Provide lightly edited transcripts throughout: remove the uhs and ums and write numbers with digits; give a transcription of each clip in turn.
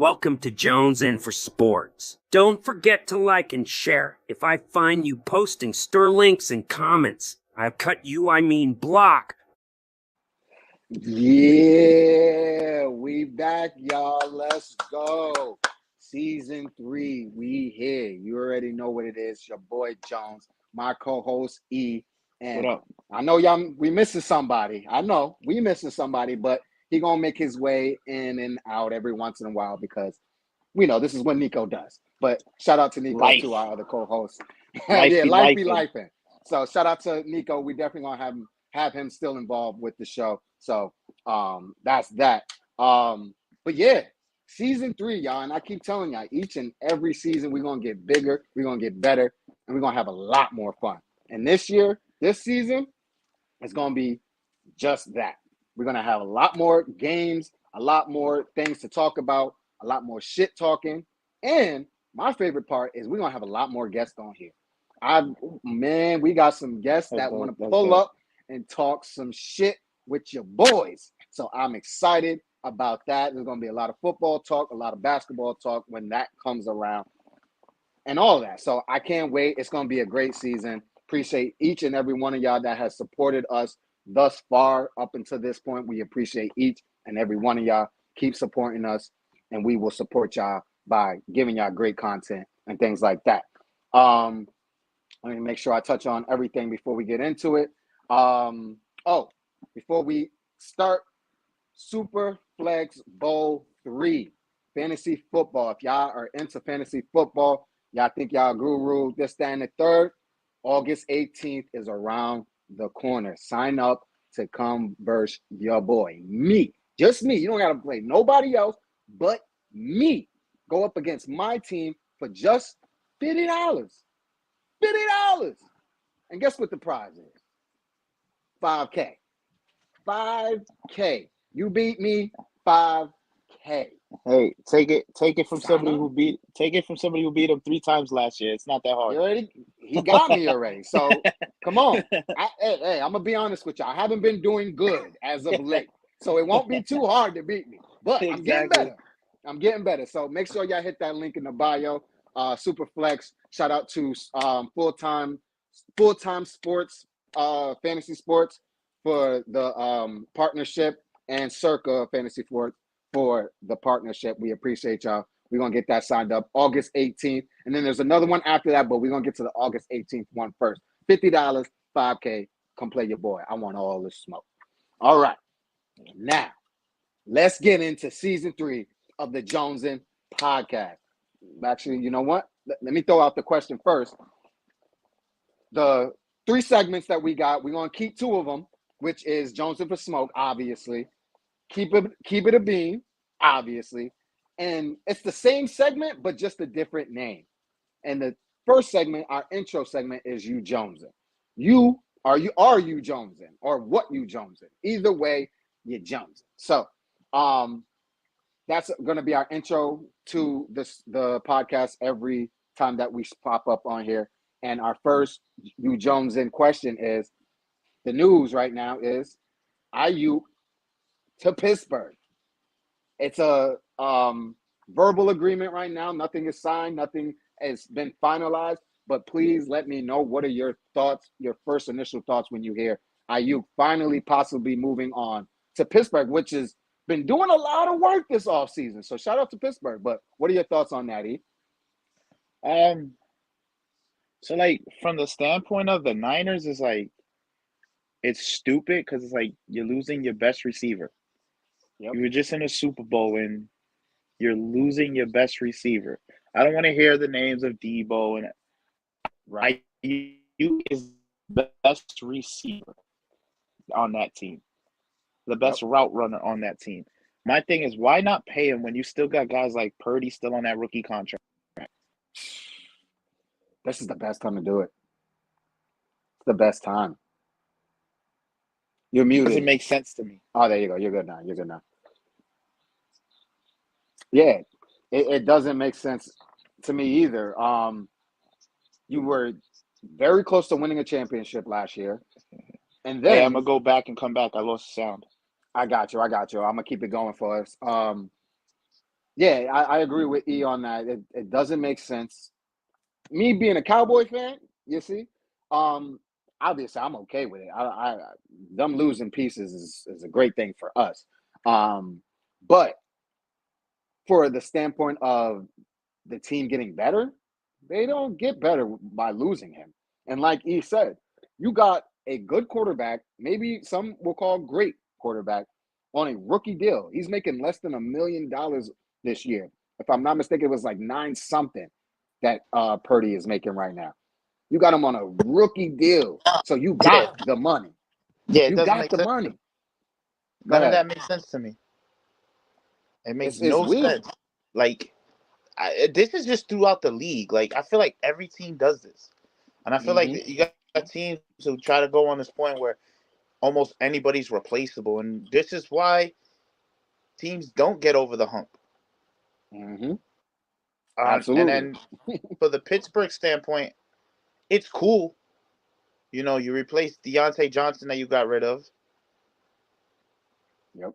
Welcome to Jones In for Sports. Don't forget to like and share. If I find you posting store links and comments, I've cut you, I mean block. Yeah, we back, y'all. Let's go. Season 3, we here. You already know what it is. Your boy Jones, my co-host E. And What up? I know we missing somebody. I know we missing somebody, but he gonna make his way in and out every once in a while because we know this is what Nico does. But shout out to Nico too, our other co-host. Life be lifing. So shout out to Nico. We definitely gonna have him still involved with the show. So that's that. But yeah, season 3, y'all, and I keep telling y'all, each and every season we're gonna get bigger, we're gonna get better, and we're gonna have a lot more fun. And this season, it's gonna be just that. We're gonna have a lot more games, a lot more things to talk about, a lot more shit talking, and my favorite part is we're gonna have a lot more guests on here. We got some guests that want to pull up and talk some shit with your boys. So I'm excited about that. There's gonna be a lot of football talk, a lot of basketball talk when that comes around, and all that. So I can't wait. It's gonna be a great season. Appreciate each and every one of y'all that has supported us thus far up until this point. We appreciate each and every one of y'all. Keep supporting us, and we will support y'all by giving y'all great content and things like that. Let me make sure I touch on everything before we get into it. Before we start, Super Flex Bowl 3, fantasy football. If y'all are into fantasy football, y'all think y'all guru, this, that, and the third, August 18th is around the corner. Sign up to come versus your boy. Me. Just me. You don't got to play nobody else but me. Go up against my team for just $50. $50. And guess what the prize is? $5K. $5K. You beat me, $5K. Hey, take it from somebody who beat him 3 times last year. It's not that hard. He got me already. So come on. Hey, I'm gonna be honest with you. I haven't been doing good as of late, so it won't be too hard to beat me. But I'm getting better. I'm getting better. So make sure y'all hit that link in the bio. Superflex. Shout out to full time sports, fantasy sports for the partnership, and Circa Fantasy Sports for the partnership. We appreciate y'all. We're going to get that signed up August 18th. And then there's another one after that, but we're going to get to the August 18th one first. $50, $5K. Come play your boy. I want all the smoke. All right. Now, let's get into season 3 of the Jones In podcast. Actually, you know what? Let me throw out the question first. The 3 segments that we got, we're going to keep 2 of them, which is Jones In for Smoke, obviously. Keep it a bean, obviously. And it's the same segment, but just a different name. And the first segment, our intro segment, is You Jonesin'. Are you Jonesin', or what you Jonesin'? Either way, you Jonesin'. So that's going to be our intro to the podcast every time that we pop up on here. And our first You Jonesin' question is, the news right now is Aiyuk to Pittsburgh. It's a verbal agreement right now. Nothing is signed. Nothing has been finalized. But please let me know, what are your thoughts, your first initial thoughts when you hear Aiyuk finally possibly moving on to Pittsburgh, which has been doing a lot of work this offseason. So shout out to Pittsburgh. But what are your thoughts on that, E? So like from the standpoint of the Niners, is like, it's stupid because it's like you're losing your best receiver. Yep. You were just in a Super Bowl and you're losing your best receiver. I don't want to hear the names of Debo and Right. Aiyuk is the best receiver on that team, the best route runner on that team. My thing is, why not pay him when you still got guys like Purdy still on that rookie contract? This is the best time to do it. It's the best time. You're muted. Doesn't make sense to me. Oh, there you go. You're good now. Yeah, it doesn't make sense to me either. You were very close to winning a championship last year. And then Hey, I'm going to go back and come back. I lost the sound. I got you. I'm going to keep it going for us. Yeah, I agree with E on that. It doesn't make sense. Me being a Cowboy fan, you see, um, obviously I'm okay with it. Them losing pieces is a great thing for us. Um, but for the standpoint of the team getting better, they don't get better by losing him. And like E said, you got a good quarterback, maybe some will call great quarterback, on a rookie deal. He's making less than $1 million this year. If I'm not mistaken, it was like nine something that Purdy is making right now. You got him on a rookie deal. So you Yeah, got the money. yeah, it You doesn't got make the sense. money. Go None of ahead. that makes sense to me. It makes It's no weird. sense. Like this is just throughout the league. Like I feel like every team does this, and I feel like Mm-hmm. you got teams who try to go on this point where almost anybody's replaceable, and this is why teams don't get over the hump. Mm-hmm. And Absolutely. then for the Pittsburgh standpoint, it's cool. You know, you replace Deontay Johnson that you got rid of. Yep.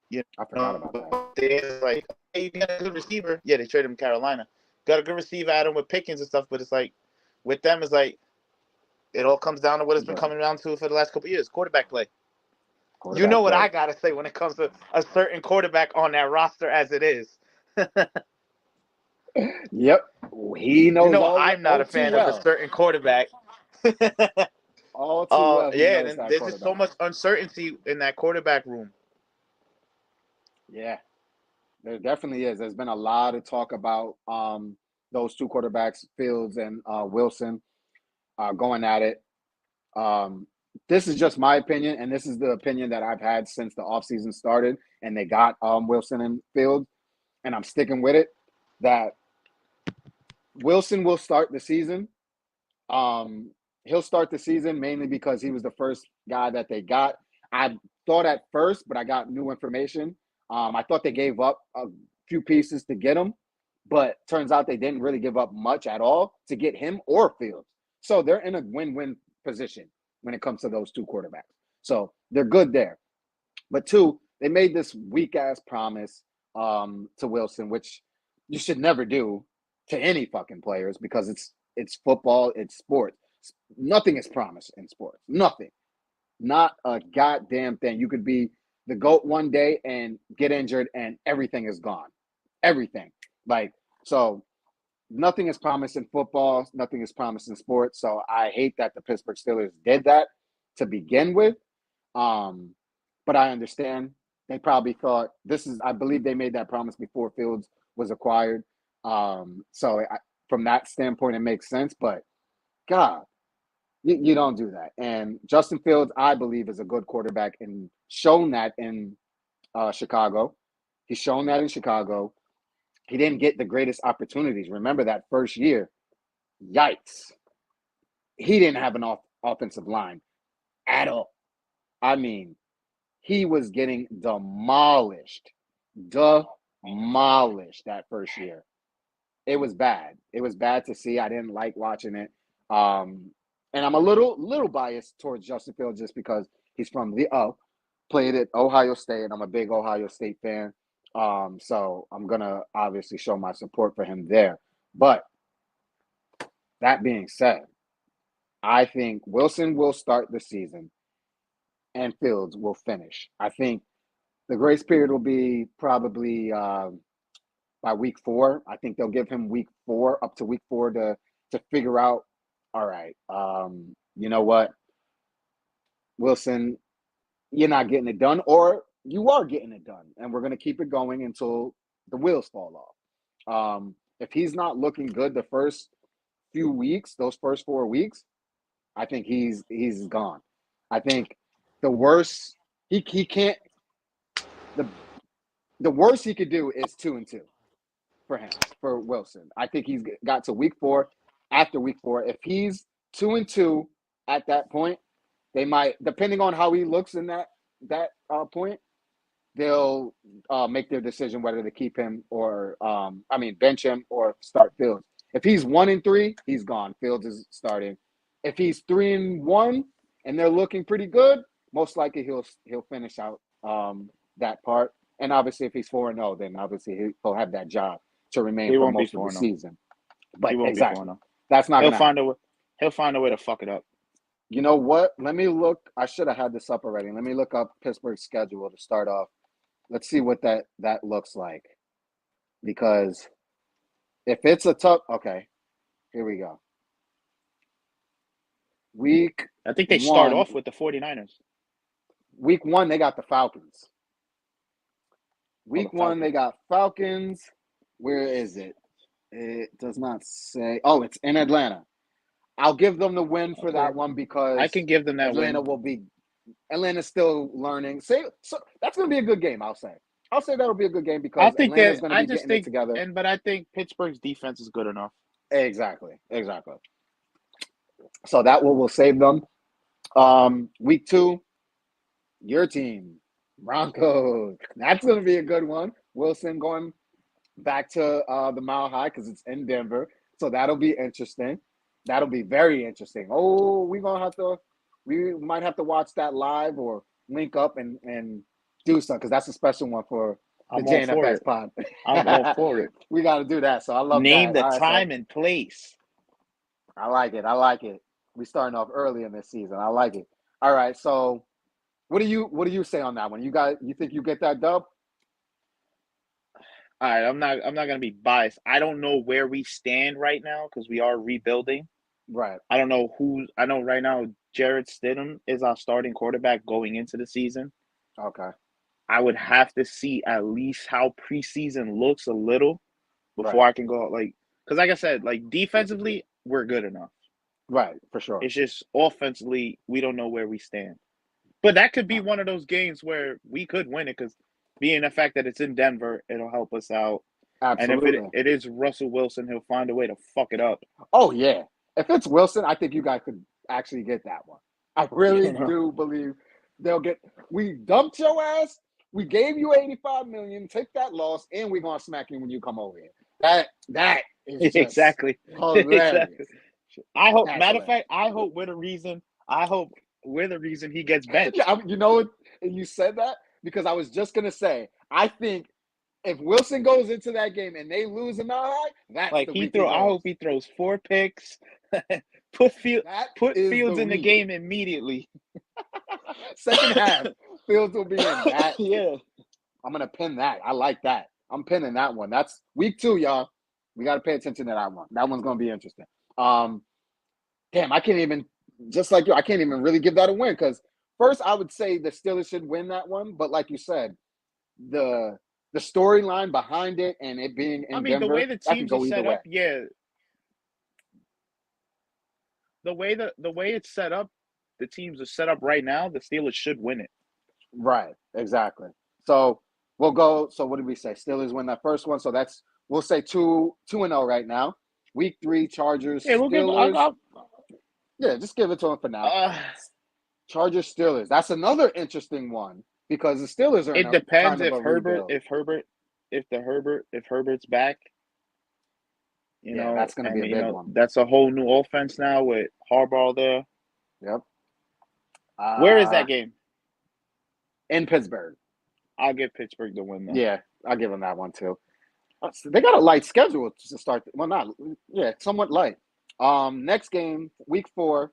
You I forgot know, about that. but it's like, hey, you got a good receiver. Yeah, they traded him to Carolina. Got a good receiver, Adam, with Pickens and stuff. But it's like, with them, it's like it all comes down to what it's been But coming down to for the last couple of years: quarterback play. You know quarterback what I play. gotta say when it comes to a certain quarterback on that roster, as it is. Yep. He You knows know, I'm not all a too fan of a well. certain quarterback. All too well he Yeah, knows and that there's just so quarterback. much uncertainty in that quarterback room. Yeah. There definitely is. There's been a lot of talk about those two quarterbacks, Fields and Wilson, going at it. Um, this is just my opinion, and this is the opinion that I've had since the offseason started and they got Wilson and Fields, and I'm sticking with it, that Wilson will start the season. Um, he'll start the season mainly because he was the first guy that they got. I thought at first, but I got new information. I thought they gave up a few pieces to get him, but turns out they didn't really give up much at all to get him or Fields. So they're in a win-win position when it comes to those two quarterbacks. So they're good there. But two, they made this weak ass promise to Wilson, which you should never do to any fucking players because it's football, it's sports. Nothing is promised in sports. Nothing. Not a goddamn thing. You could be the GOAT one day and get injured and everything is gone. Everything. Like, so nothing is promised in football, nothing is promised in sports. So I hate that the Pittsburgh Steelers did that to begin with. Um, but I understand they probably thought this is, I believe they made that promise before Fields was acquired. From that standpoint, it makes sense. But God, you don't do that. And Justin Fields, I believe, is a good quarterback and shown that in Chicago. He's shown that in Chicago. He didn't get the greatest opportunities. Remember that first year? Yikes. He didn't have an offensive line at all. I mean, he was getting demolished. Demolished that first year. It was bad. It was bad to see. I didn't like watching it. And I'm a little biased towards Justin Fields just because he's from played at Ohio State, and I'm a big Ohio State fan. So I'm gonna obviously show my support for him there. But that being said, I think Wilson will start the season and Fields will finish. I think the grace period will be probably by week 4. I think they'll give him week 4 up to week 4 to figure out. All right, you know what, Wilson, you're not getting it done, or you are getting it done, and we're gonna keep it going until the wheels fall off. If he's not looking good the first few weeks, those first 4 weeks, I think he's gone. I think the worst he can't the the worst he could do is 2-2 for him, for Wilson. I think he's got to week 4. After week 4, if he's 2-2 at that point, they might, depending on how he looks in that point, they'll make their decision whether to keep him or bench him or start Fields. If he's 1-3, he's gone. Fields is starting. If he's 3-1 and they're looking pretty good, most likely he'll finish out that part, And obviously, if he's 4-0, then obviously he'll have that job to remain He for won't be most of the 4-0. season. But He won't be exactly, 4-0. that's not He'll gonna find happen. a way. He'll find a way to fuck it up. You know what? Let me look. I should have had this up already. Let me look up Pittsburgh's schedule to start off. Let's see what that looks like. Because if it's a tough, okay, here we go. Week I think they start 1. off with the 49ers. Week 1, they got the Falcons. Week 1, Falcons. they got Falcons. Where is it? It does not say. Oh, it's in Atlanta. I'll give them the win for that one because I can give them that Atlanta win. will be. Atlanta's still learning. So that's going to be a good game. I'll say that'll be a good game because I think Atlanta's that going to I be just getting think, it together. but I think Pittsburgh's defense is good enough. Exactly. So that will save them. Week 2, your team, Broncos. That's going to be a good one. Wilson going back to the Mile High because it's in Denver. So that'll be interesting. That'll be very interesting. Oh, we might have to watch that live or link up and do something because that's a special one for the I'm all for JNFS it. pod. I'm all for it. We got to do that. So I love Name that. the All right, time and place. I like it. We starting off early in this season. I like it. All right. So what do you say on that one? You think you get that dub? All right, I'm not gonna be biased. I don't know where we stand right now because we are rebuilding. Right. I don't know I know right now Jarrett Stidham is our starting quarterback going into the season. Okay. I would have to see at least how preseason looks a little before I can go because like I said, defensively we're good enough. Right, for sure. It's just offensively we don't know where we stand. But that could be one of those games where we could win it because being the fact that it's in Denver, it'll help us out. Absolutely. And if it is Russell Wilson, he'll find a way to fuck it up. Oh yeah. If it's Wilson, I think you guys could actually get that one. I really do believe they'll get. We dumped your ass. We gave you $85 million. Take that loss, and we're gonna smack you when you come over here. That is just exactly. hilarious. Exactly. I hope. That's matter of hilarious. fact, I hope we're the reason he gets benched. You know what? You said that because I was just gonna say. I think if Wilson goes into that game and they lose in Mile High, that's the week I hope he throws 4 picks. Put Fields in the game immediately. Second half, Fields will be in that. Yeah. I'm gonna pin that. I like that. I'm pinning that one. That's week 2, y'all. We got to pay attention to that one. That one's gonna be interesting. Damn, I can't even. Just like you, I can't even really give that a win because first I would say the Steelers should win that one, but like you said, the storyline behind it and it being in Denver, the way the teams are set up, yeah. The way it's set up, the teams are set up right now. The Steelers should win it. Right, exactly. So we'll go. So what did we say? Steelers win that first one. So we'll say 2-0 right now. Week 3, Chargers. Yeah, we'll Steelers. Yeah, just give it to them for now. Chargers, Steelers. That's another interesting one because the Steelers are. It depends if Herbert's back. That's going to be a big one. That's a whole new offense now with Harbaugh there. Yep. Where is that game? In Pittsburgh. I'll give Pittsburgh the win. Though. Yeah, I'll give them that one too. They got a light schedule to start. Well, somewhat light. Next game, week 4,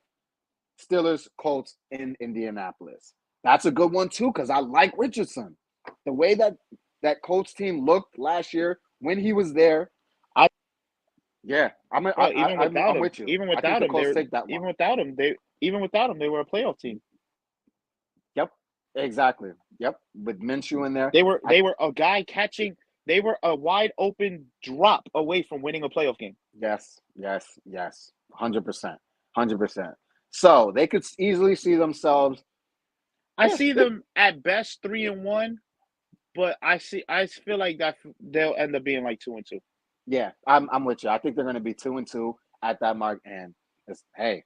Steelers, Colts in Indianapolis. That's a good one too because I like Richardson. The way that Colts team looked last year when he was there. I'm with you. Even without him, they were a playoff team. Yep, exactly. Yep, with Minshew in there, they were a guy catching. They were a wide open drop away from winning a playoff game. Yes, 100%. So they could easily see themselves. I see them at best 3-1, but I feel like that they'll end up being like 2-2. Yeah, I'm with you. I think they're going to be 2-2 at that mark. And hey,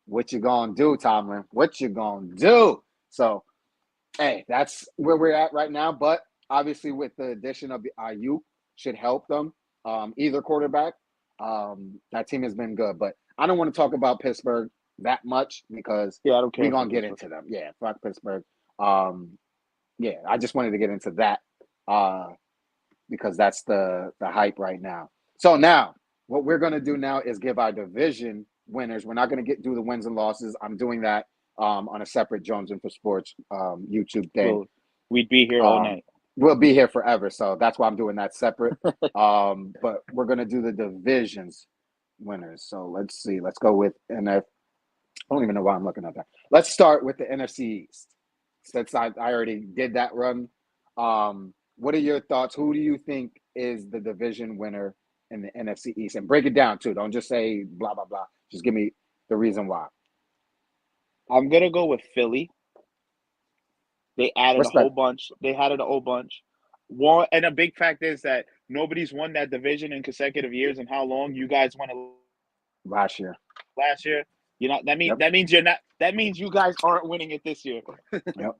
what you gonna do, Tomlin? What you gonna do? So, hey, that's where we're at right now. But obviously, with the addition of the IU, should help them. Either quarterback. That team has been good, but I don't want to talk about Pittsburgh that much because I don't care. We're gonna get into them. Yeah, fuck Pittsburgh. I just wanted to get into that because that's the hype right now. So now, what we're gonna do now is give our division winners. We're not gonna do the wins and losses. I'm doing that on a separate Jones and for Sports YouTube thing. Well, we'd be here all night. We'll be here forever, so that's why I'm doing that separate. But we're gonna do the divisions winners. So let's see. Let's go with NF. I don't even know why I'm looking at that. Let's start with the NFC East. Since I already did that run, what are your thoughts? Who do you think is the division winner in the NFC East? And break it down too. Don't just say blah blah blah. Just give me the reason why. I'm gonna go with Philly. They added Respect. a whole bunch. They added a whole bunch. One, and a big fact is that nobody's won that division in consecutive years. And how long? You guys won it Last year. last year. You know that means Yep. that means you're not. That means you guys aren't winning it this year. Yep.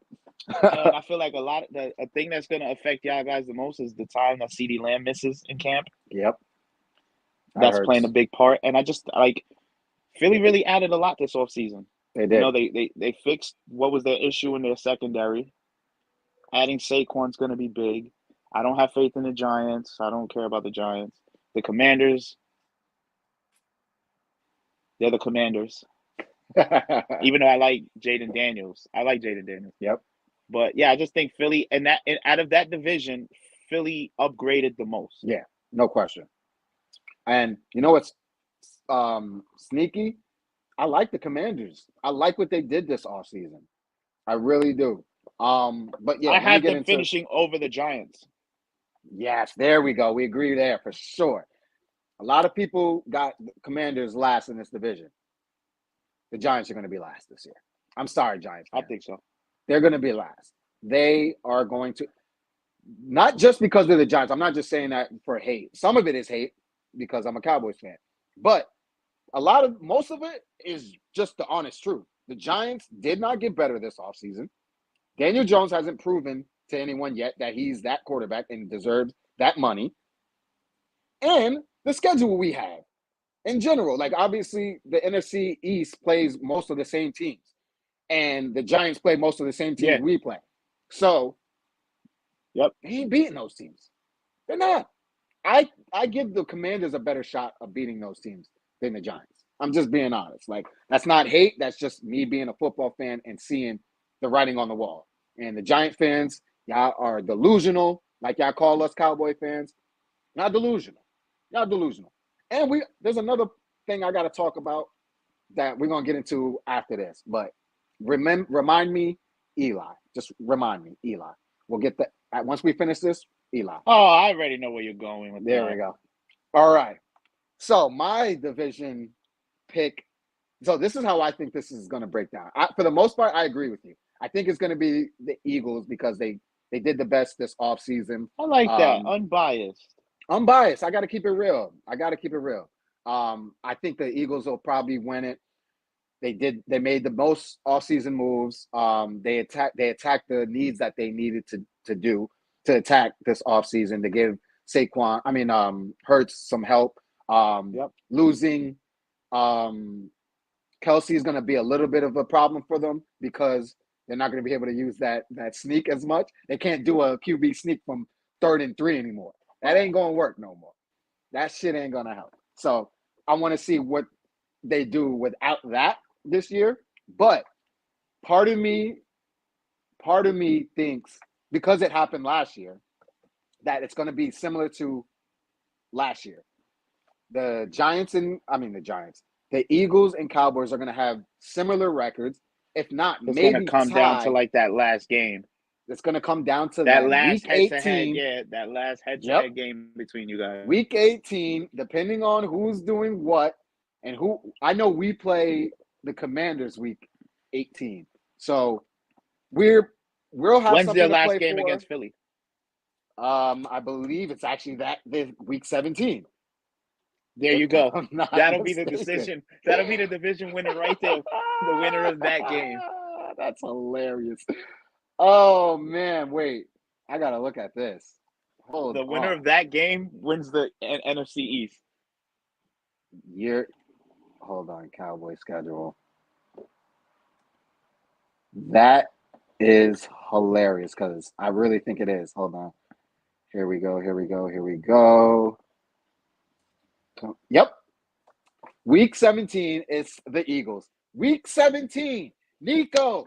And I feel like a thing that's gonna affect y'all guys the most is the time that CeeDee Lamb misses in camp. Yep. That's playing a big part. And I just like Philly really added a lot this offseason. They did. You know, they fixed what was their issue in their secondary. Adding Saquon's going to be big. I don't have faith in the Giants. I don't care about the Giants. The Commanders, they're the Commanders. Even though I like Jaden Daniels. Yep. But, yeah, I just think Philly, and out of that division, Philly upgraded the most. Yeah, no question. And you know what's sneaky? I like the Commanders. I like what they did this offseason. I really do. But yeah, I let me have get them into finishing over the Giants. Yes, there we go. We agree there for sure. A lot of people got the Commanders last in this division. The Giants are going to be last this year. I'm sorry, Giants I fans. think so. They're going to be last. They are going to, not just because they're the Giants. I'm not just saying that for hate. Some of it is hate because I'm a Cowboys fan. But most of it is just the honest truth. The Giants did not get better this offseason. Daniel Jones hasn't proven to anyone yet that he's that quarterback and deserves that money. And the schedule we have in general, like obviously the NFC East plays most of the same teams. And the Giants play most of the same teams we play. So, yep, they ain't beating those teams. They're not. I give the Commanders a better shot of beating those teams than the Giants. I'm just being honest. Like, that's not hate. That's just me being a football fan and seeing the writing on the wall. And the Giant fans, y'all are delusional, like y'all call us Cowboy fans. Not delusional. Y'all delusional. And there's another thing I got to talk about that we're going to get into after this. But remind me, Eli. Just remind me, Eli. We'll get that. Once we finish this, Eli. Oh, I already know where you're going with there that. We go. All right. So my division pick. So this is how I think this is going to break down. For the most part, I agree with you. I think it's going to be the Eagles because they did the best this offseason. I like that. Unbiased. Unbiased. I got to keep it real. I think the Eagles will probably win it. They made the most offseason moves. They attacked the needs that they needed to do to attack this offseason to give Hurts some help. Losing Kelsey is going to be a little bit of a problem for them because they're not going to be able to use that sneak as much. They can't do a QB sneak from 3rd and 3 anymore. That ain't going to work no more. That shit ain't going to help. So I want to see what they do without that this year. But part of me thinks because it happened last year that it's going to be similar to last year. The Eagles and Cowboys are going to have similar records. If not, it's maybe going to come down to like that last game. It's going to come down to that last week 18. That last head-to-head game between you guys. Week 18, depending on who's doing what and who. I know we play the Commanders week 18, so we'll have. When's something their to last play game for. against Philly? I believe it's actually this week 17. There you go. That'll mistaken. Be the decision. That'll be the division winner right there. The winner of that game. That's hilarious. Oh man, wait. I gotta look at this. The winner of that game wins the NFC East. Hold on, Cowboy schedule. That is hilarious because I really think it is. Hold on. Here we go. Here we go. Here we go. Yep. Week 17 is the Eagles. Week 17. Nico. All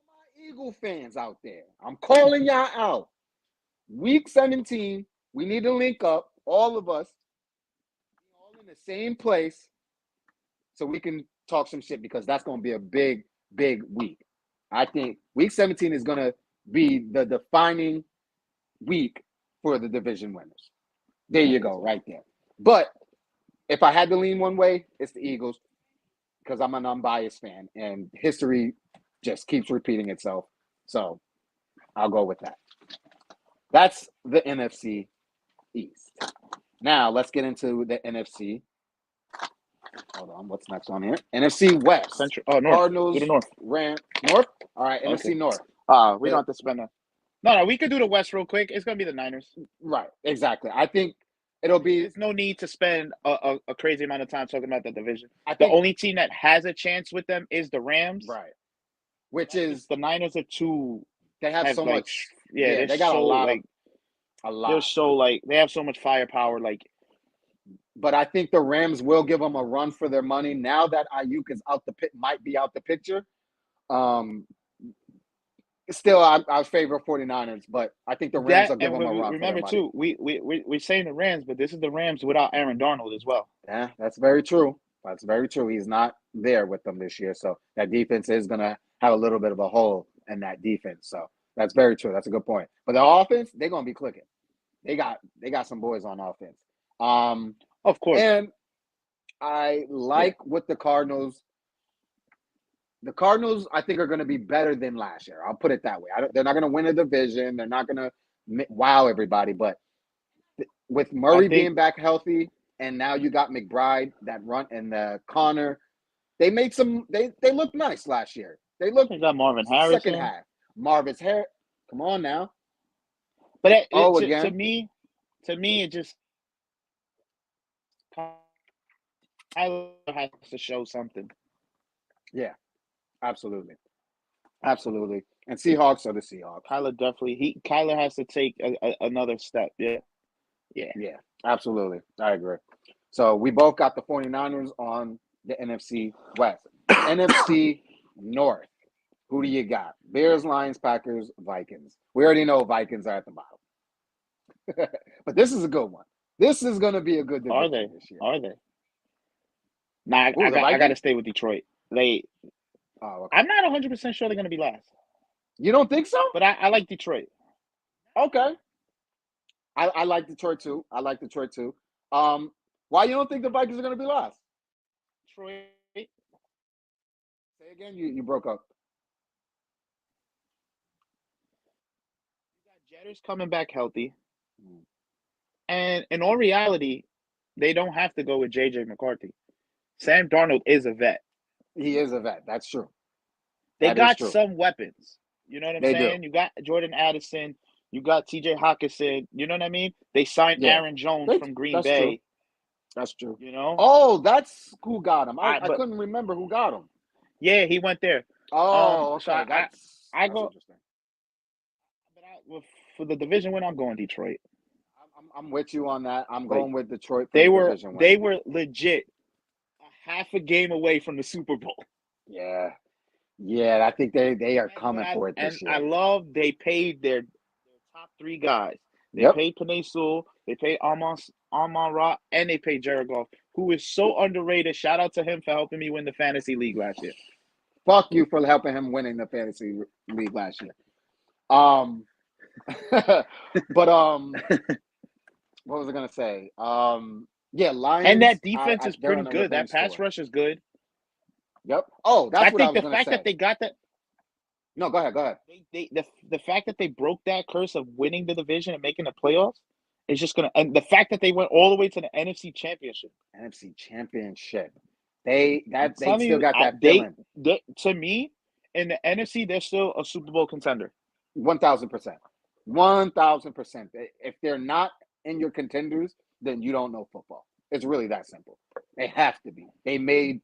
my Eagle fans out there, I'm calling y'all out. Week 17, we need to link up, all of us, all in the same place, so we can talk some shit, because that's going to be a big, big week. I think week 17 is going to be the defining week for the division winners. There you go, right there. But if I had to lean one way, it's the Eagles, because I'm an unbiased fan, and history just keeps repeating itself. So I'll go with that. That's the NFC East. Now let's get into the NFC. Hold on, what's next on here? NFC West. Central. Oh, North. Cardinals. Do the North. North. All right, Okay. NFC North. We don't have to spend a. No, we could do the West real quick. It's gonna be the Niners. Right, exactly. I think it'll be. There's no need to spend a crazy amount of time talking about the division. I think The only team that has a chance with them is the Rams. right, which is The Niners are too. they have so like, much. Yeah, they got so, a lot. Like, a lot. they're so like they have so much firepower. Like, but I think the Rams will give them a run for their money now that Ayuk is out the pit, might be out the picture. Still, I favor 49ers, but I think the Rams will give them a run. Remember for their too, we're saying the Rams, but this is the Rams without Aaron Darnold as well. Yeah, that's very true. That's very true. He's not there with them this year, so that defense is gonna have a little bit of a hole in that defense. So that's very true. That's a good point. But the offense, they're gonna be clicking. They got some boys on offense. Of course. And I like what the Cardinals. The Cardinals, I think, are going to be better than last year. I'll put it that way. They're not going to win a division. They're not going to wow everybody. But with Murray being back healthy, and now you got McBride, that run, and the Connor, they made some. They looked nice last year. They got Marvin Harrison. Second half, Marvin's hair. Come on now. But again, to me, it just Kyler has to show something. Yeah. Absolutely. And Seahawks are the Seahawks. Kyler has to take another step. Yeah. Absolutely. I agree. So we both got the 49ers on the NFC West. NFC North. Who do you got? Bears, Lions, Packers, Vikings. We already know Vikings are at the bottom. But this is a good one. This is going to be a good division this year. Are they? Nah, I got to stay with Detroit. I'm not 100% sure they're going to be last. You don't think so? But I like Detroit. Okay. I like Detroit too. Why you don't think the Vikings are going to be last? Detroit. Say again. You broke up. You got Jetter's coming back healthy. And in all reality, they don't have to go with J.J. McCarthy. Sam Darnold is a vet. He is a vet. That's true. They got some weapons. You know what I'm saying? Do. You got Jordan Addison. You got T.J. Hawkinson. You know what I mean? They signed Aaron Jones from Green Bay. True. That's true. You know? Oh, that's who got him. I couldn't remember who got him. Yeah, he went there. Oh, okay. So I go. But for the division win, I'm going Detroit. I'm with you on that. I'm going with Detroit. They were legit a half a game away from the Super Bowl. Yeah. I think they are coming for it this year. I love they paid their top three guys. They paid Penei Sewell, they paid Amon-Ra, and they paid Jared Goff, who is so underrated. Shout out to him for helping me win the fantasy league last year. Fuck you for helping him winning the fantasy league last year. But what was I gonna say? Lions. And that defense is pretty good. That pass rush is good. Yep. Oh, that's what I was the gonna fact say. that they got that. No, go ahead. The fact that they broke that curse of winning the division and making the playoffs is just gonna, and the fact that they went all the way to the NFC Championship. They still got that feeling. To me, in the NFC, they're still a Super Bowl contender. 1,000%. 1,000%. If they're not in your contenders, then you don't know football. It's really that simple. They have to be. They made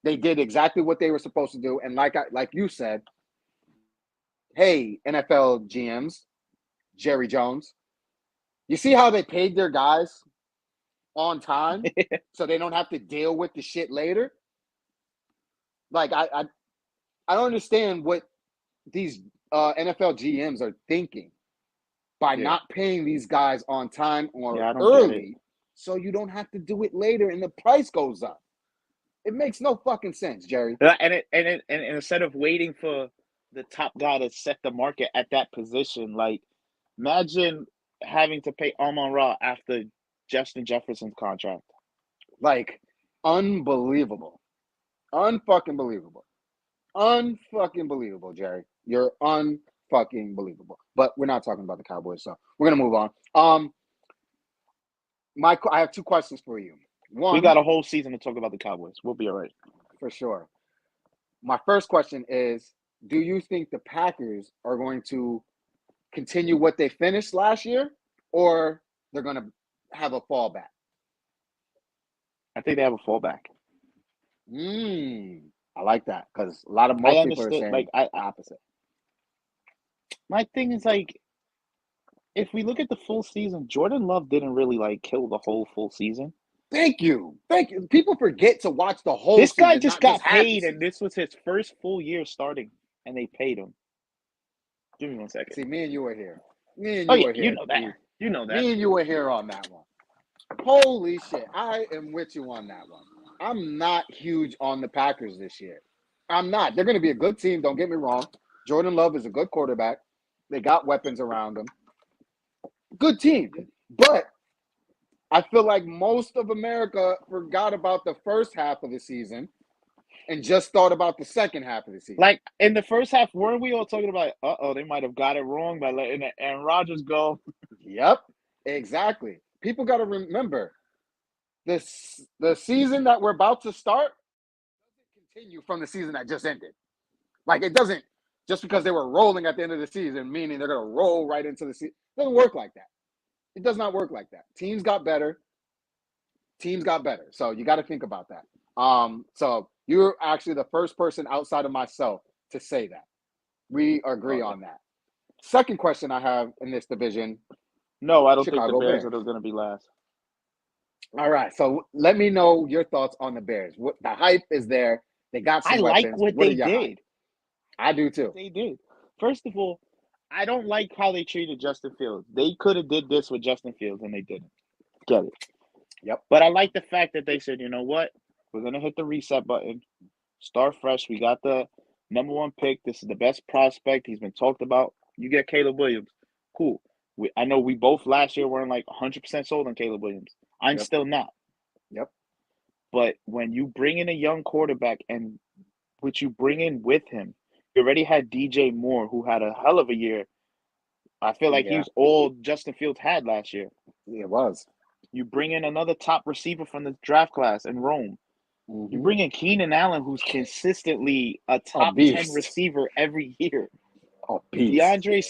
They did exactly what they were supposed to do. And like you said, hey, NFL GMs, Jerry Jones, you see how they paid their guys on time so they don't have to deal with the shit later? Like I don't understand what these NFL GMs are thinking by not paying these guys on time or early so you don't have to do it later and the price goes up. It makes no fucking sense, Jerry. And instead of waiting for the top guy to set the market at that position, like imagine having to pay Amon-Ra after Justin Jefferson's contract. Like, unbelievable. Unfucking believable. Unfucking believable, Jerry. You're unfucking believable. But we're not talking about the Cowboys, so we're gonna move on. I have two questions for you. One, we got a whole season to talk about the Cowboys. We'll be all right. For sure. My first question is, do you think the Packers are going to continue what they finished last year, or they're going to have a fallback? I think they have a fallback. I like that because most people are saying opposite. My thing is, like, if we look at the full season, Jordan Love didn't really like kill the whole full season. Thank you. People forget to watch the whole season. This guy just got paid, and this was his first full year starting, and they paid him. Give me 1 second. See, me and you were here. Me and you were here. You know that. You know that. Me and you were here on that one. Holy shit. I am with you on that one. I'm not huge on the Packers this year. I'm not. They're going to be a good team. Don't get me wrong. Jordan Love is a good quarterback. They got weapons around them. Good team. But I feel like most of America forgot about the first half of the season and just thought about the second half of the season. Like, in the first half, weren't we all talking about, they might have got it wrong by letting Aaron Rodgers go? Yep, exactly. People got to remember, the season that we're about to start doesn't continue from the season that just ended. Like, it doesn't, just because they were rolling at the end of the season, meaning they're going to roll right into the season. It doesn't work like that. It does not work like that. Teams got better. So you got to think about that. So you're actually the first person outside of myself to say that. We agree on that. Second question I have in this division. No, I don't think the Bears are going to be last. All right. So let me know your thoughts on the Bears. The hype is there. They got some weapons. I like what they did. I do too. They did. First of all, I don't like how they treated Justin Fields. They could have did this with Justin Fields, and they didn't. Get it. Yep. But I like the fact that they said, you know what? We're going to hit the reset button. Start fresh. We got the number 1 pick. This is the best prospect. He's been talked about. You get Caleb Williams. Cool. I know we both last year weren't like 100% sold on Caleb Williams. I'm still not. Yep. But when you bring in a young quarterback and what you bring in with him, you already had DJ Moore, who had a hell of a year. I feel like he's all Justin Fields had last year. It was. You bring in another top receiver from the draft class in Rome. You bring in Keenan Allen, who's consistently a top 10 receiver every year. DeAndre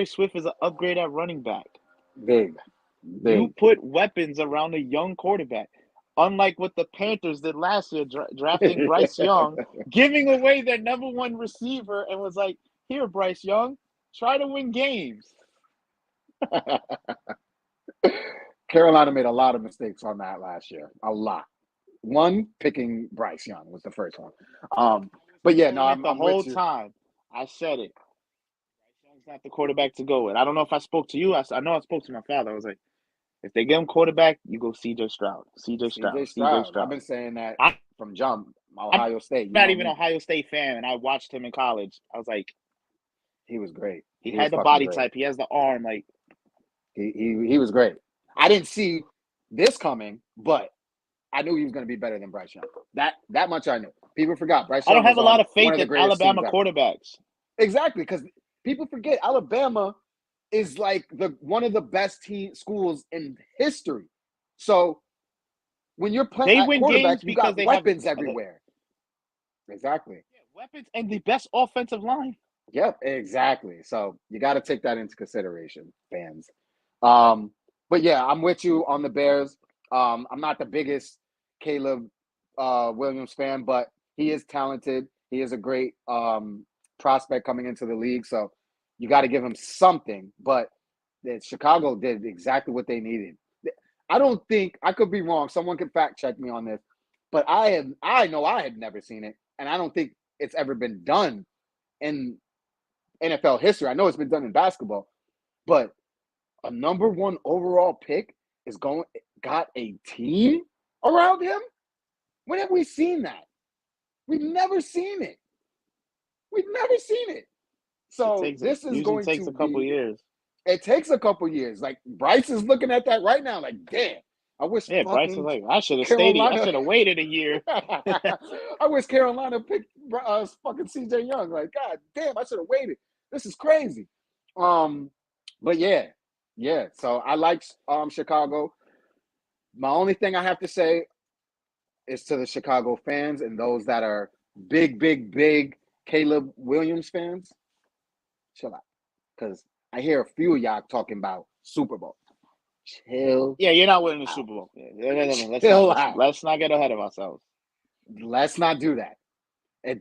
Swift is an upgrade at running back. Big. You put weapons around a young quarterback. Unlike what the Panthers did last year, drafting Bryce Young, giving away their number 1 receiver, and was like, here, Bryce Young, try to win games. Carolina made a lot of mistakes on that last year. A lot. One, picking Bryce Young was the first one. But yeah, no, I'm the whole time. I said it. Bryce Young's not the quarterback to go with. I don't know if I spoke to you. I know I spoke to my father. I was like, if they get him quarterback, you go CJ Stroud. CJ Stroud. I've been saying that from jump. Ohio State. I'm not even an Ohio State fan, and I watched him in college. I was like, he was great. He had the body type. He has the arm. Like, he was great. I didn't see this coming, but I knew he was going to be better than Bryce Young. That much I knew. People forgot. Bryce Young. I don't have a lot of faith in Alabama quarterbacks. Exactly, because people forget Alabama is like one of the best schools in history. So when you're playing at quarterback, you got weapons everywhere. Exactly. Yeah, weapons and the best offensive line. Yep, exactly. So you got to take that into consideration, fans. But yeah, I'm with you on the Bears. I'm not the biggest Caleb Williams fan, but he is talented. He is a great prospect coming into the league. So you got to give him something. But Chicago did exactly what they needed. I don't think, I could be wrong. Someone can fact check me on this, but I know I had never seen it, and I don't think it's ever been done in NFL history. I know it's been done in basketball, but a number 1 overall pick got a team around him. When have we seen that? We've never seen it. So this is going to takes a couple years. It takes a couple years. Like Bryce is looking at that right now. Like, damn, I wish. Yeah, Bryce is like, I should have stayed. I should have waited a year. I wish Carolina picked fucking CJ Young. Like, God damn, I should have waited. This is crazy. But yeah. So I like Chicago. My only thing I have to say is to the Chicago fans and those that are big Caleb Williams fans, chill out, because I hear a few of y'all talking about Super Bowl. Chill. Yeah, you're not winning the Super Bowl. Let's not get ahead of ourselves. Let's not do that.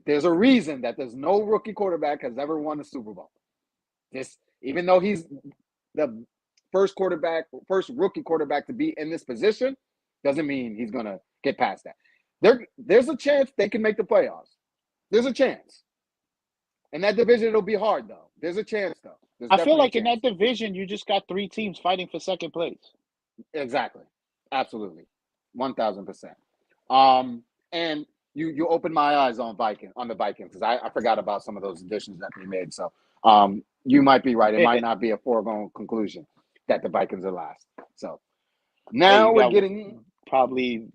There's a reason that there's no rookie quarterback has ever won a Super Bowl. Even though he's the first rookie quarterback to be in this position, doesn't mean he's gonna get past that. There's a chance they can make the playoffs. There's a chance. In that division, it'll be hard though. There's a chance though. I feel like in that division, you just got 3 teams fighting for second place. Exactly. Absolutely. 1,000%. And you opened my eyes on the Vikings, because I forgot about some of those additions that they made. So you might be right. It might not be a foregone conclusion that the Vikings are last. So now we're getting probably.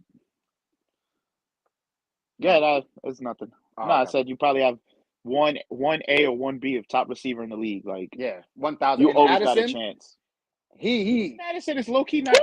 Yeah, that's nothing. No, okay. I said you probably have one A or 1B of top receiver in the league. Like, yeah, 1,000. You always got a chance. Madison is low key nice.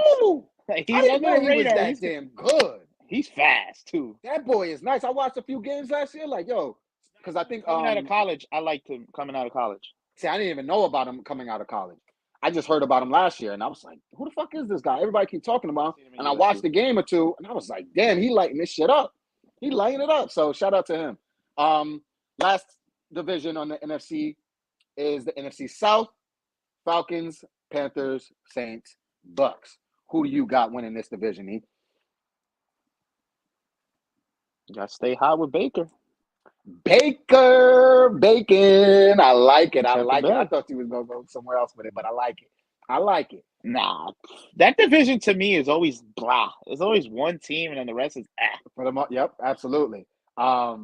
He's on the radar. He's damn good. He's fast too. That boy is nice. I watched a few games last year. Like, yo, because I think coming out of college, I liked him coming out of college. See, I didn't even know about him coming out of college. I just heard about him last year, and I was like, who the fuck is this guy? Everybody keep talking about him. And I watched a game or two, and I was like, damn, he lighting this shit up. He lighting it up. So shout out to him. Last division on the NFC is the NFC South. Falcons, Panthers, Saints, Bucks. Who do you got winning this division, E? You got to stay hot with Baker. Bacon. I like it. I thought you was going to go somewhere else with it, but I like it. Nah, that division to me is always blah. There's always one team, and then the rest is Yep, absolutely. I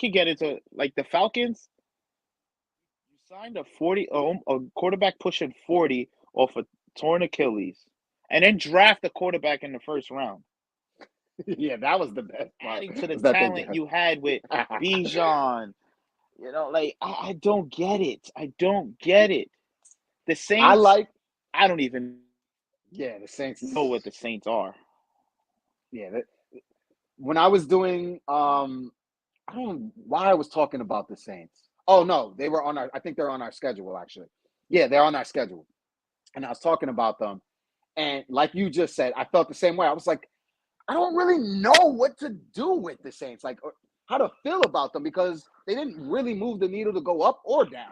could get into like the Falcons. You signed a quarterback pushing 40 off a torn Achilles, and then draft a quarterback in the first round. Yeah, that was the best part. Adding to the talent you had with Bijan, I don't get it. The Saints. I don't even. Yeah, the Saints know what the Saints are. Yeah, when I was doing, I don't know why I was talking about the Saints. Oh no, they were I think they're on our schedule actually. Yeah, they're on our schedule, and I was talking about them, and like you just said, I felt the same way. I was like, I don't really know what to do with the Saints, like how to feel about them, because they didn't really move the needle to go up or down.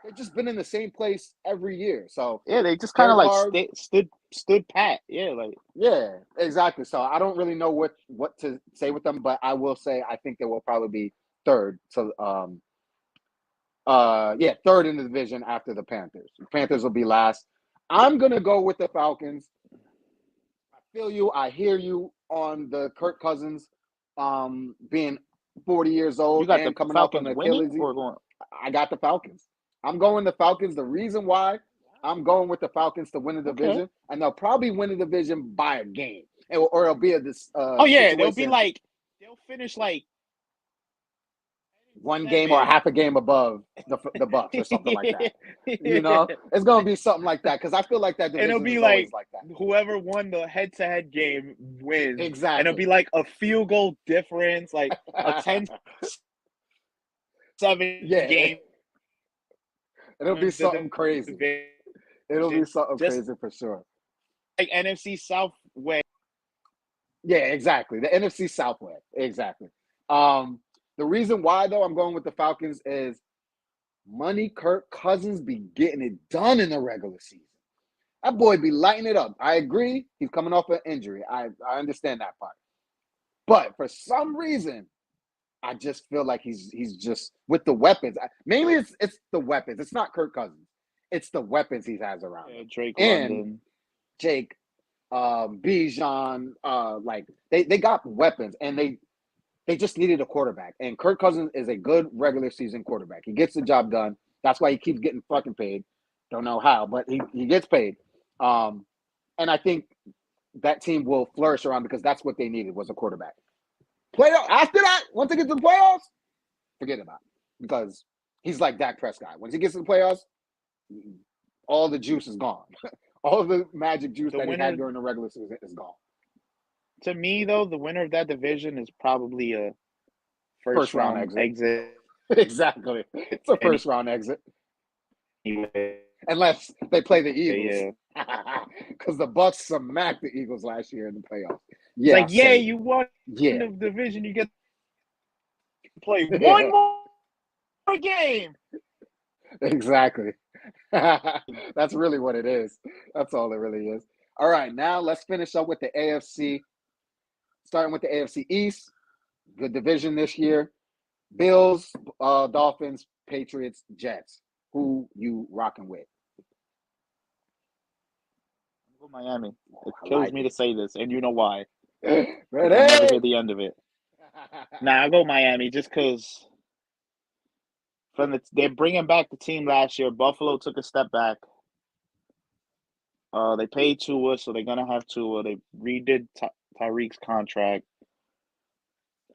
They've just been in the same place every year. So yeah, they just kind of like stood pat. Yeah, exactly. So I don't really know what to say with them, but I will say I think they will probably be third. So third in the division after the Panthers. The Panthers will be last. I'm gonna go with the Falcons. I feel you. I hear you on the Kirk Cousins being 40 years old and coming up on the Achilles. I got the Falcons. I'm going the Falcons. The reason why I'm going with the Falcons to win the division, and they'll probably win the division by a game, or it'll be they'll finish like one game or half a game above the Bucks or something like that. It's gonna be something like that, because I feel like that division it'll be is like that. Whoever won the head-to-head game wins. Exactly, and it'll be like a field goal difference, like a 10-7 game. It'll be something crazy. It'll be something crazy for sure. Like NFC South way. Yeah, exactly. The NFC Southwest. Exactly. The reason why though I'm going with the Falcons is money Kirk Cousins be getting it done in the regular season. That boy be lighting it up. I agree. He's coming off an injury. I understand that part. But for some reason, I just feel like he's just with the weapons. Mainly it's the weapons. It's not Kirk Cousins. It's the weapons he has around him. Drake And London. Jake, Bijan, like they got weapons and they just needed a quarterback. And Kirk Cousins is a good regular season quarterback. He gets the job done. That's why he keeps getting fucking paid. Don't know how, but he gets paid. And I think that team will flourish around because that's what they needed was a quarterback. Playoff after that, once they get to the playoffs, forget about it. Because he's like Dak Prescott. Once he gets to the playoffs, all the juice is gone. All the magic juice that he had during the regular season is gone. To me, though, the winner of that division is probably a first round exit. Exactly. It's a first round exit. Unless they play the Eagles. Because the Bucks smacked the Eagles last year in the playoffs. Yeah, like, yeah, you won the division. You get to play one more game. Exactly. That's really what it is. That's all it really is. All right, now let's finish up with the AFC. Starting with the AFC East. Good division this year. Bills, Dolphins, Patriots, Jets. Who you rocking with? Miami. It kills me to say this, and you know why. Ready? I never hear the end of it. Nah, I go Miami just because they're bringing back the team last year. Buffalo took a step back. They paid Tua, so they're gonna have Tua. They redid Tyreek's contract.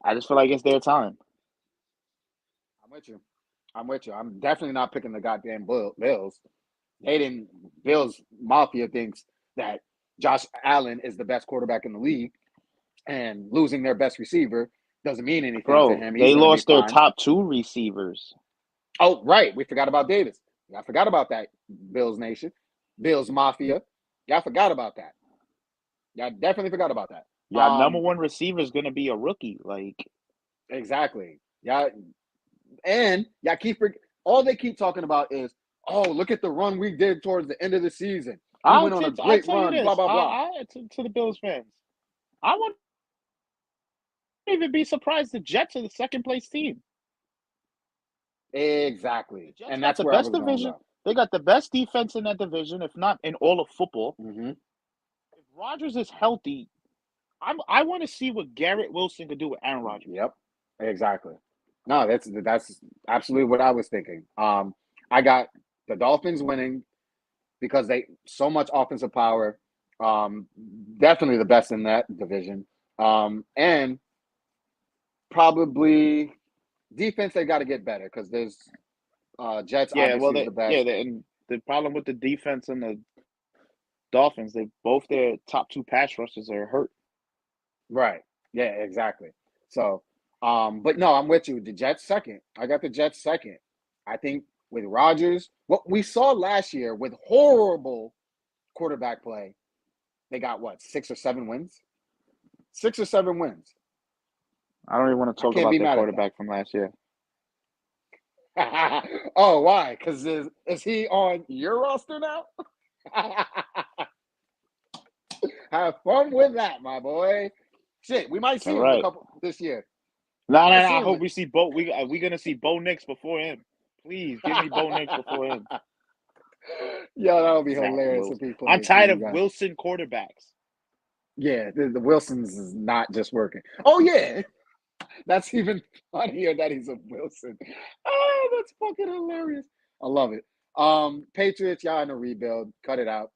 I just feel like it's their time. I'm with you. I'm definitely not picking the goddamn Bills. Bills Mafia thinks that Josh Allen is the best quarterback in the league, and losing their best receiver doesn't mean anything to him. They lost their top 2 receivers. Oh, right. We forgot about Davis. I forgot about that, Bills Nation. Bills Mafia. Y'all forgot about that. Y'all definitely forgot about that. Yeah, number 1 receiver is going to be a rookie. Exactly. Yeah. And all they keep talking about is, oh, look at the run we did towards the end of the season. We went on a great run, blah, blah, blah. To the Bills fans, I wouldn't even be surprised the Jets are the second-place team. Exactly. And that's where I was division. Going they got the best defense in that division, if not in all of football. Mm-hmm. If Rodgers is healthy, I want to see what Garrett Wilson could do with Aaron Rodgers. Yep. Exactly. No, that's absolutely what I was thinking. I got the Dolphins winning because they so much offensive power. Definitely the best in that division. And probably defense they got to get better because there's Jets obviously the best. Yeah, and the problem with the defense and the Dolphins, their top 2 pass rushers are hurt. Right. Yeah, exactly. So but no, I'm with you. The Jets second. I got the Jets second. I think with Rodgers, what we saw last year with horrible quarterback play, they got 6 or 7 wins? 6 or 7 wins. I don't even want to talk about their quarterback from last year. Oh, why? Because is he on your roster now? Have fun with that, my boy. Shit, we might see him a couple this year. No. I hope we see Bo. We're gonna see Bo Nix before him. Please give me Bo Nix before him. Yeah, that would be hilarious if he plays. I'm tired of Wilson quarterbacks. Yeah, the Wilsons is not just working. Oh yeah, that's even funnier that he's a Wilson. Oh, that's fucking hilarious. I love it. Patriots, y'all in a rebuild. Cut it out.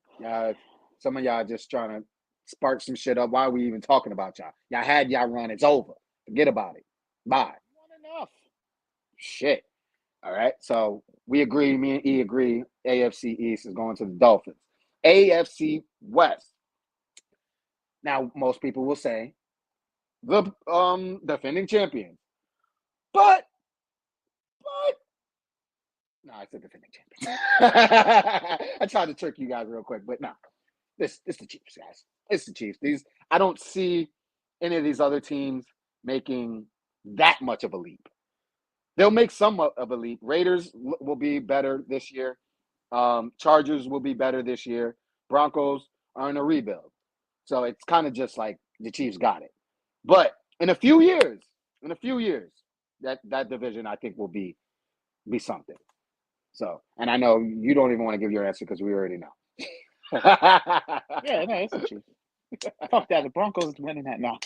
Some of y'all just trying to spark some shit up. Why are we even talking about y'all? Y'all had y'all run. It's over. Forget about it. Bye. Not enough. Shit. All right. So we agree. Me and E agree. AFC East is going to the Dolphins. AFC West. Now, most people will say the defending champions. But no, I said defending champions. I tried to trick you guys real quick, but no. It's the Chiefs, guys. It's the Chiefs. I don't see any of these other teams making that much of a leap. They'll make some of a leap. Raiders will be better this year. Chargers will be better this year. Broncos are in a rebuild. So it's kind of just like the Chiefs got it. But in a few years, that division I think will be something. So, and I know you don't even want to give your answer because we already know. Yeah, no, it's the Chiefs. Fuck that. The Broncos is winning that now.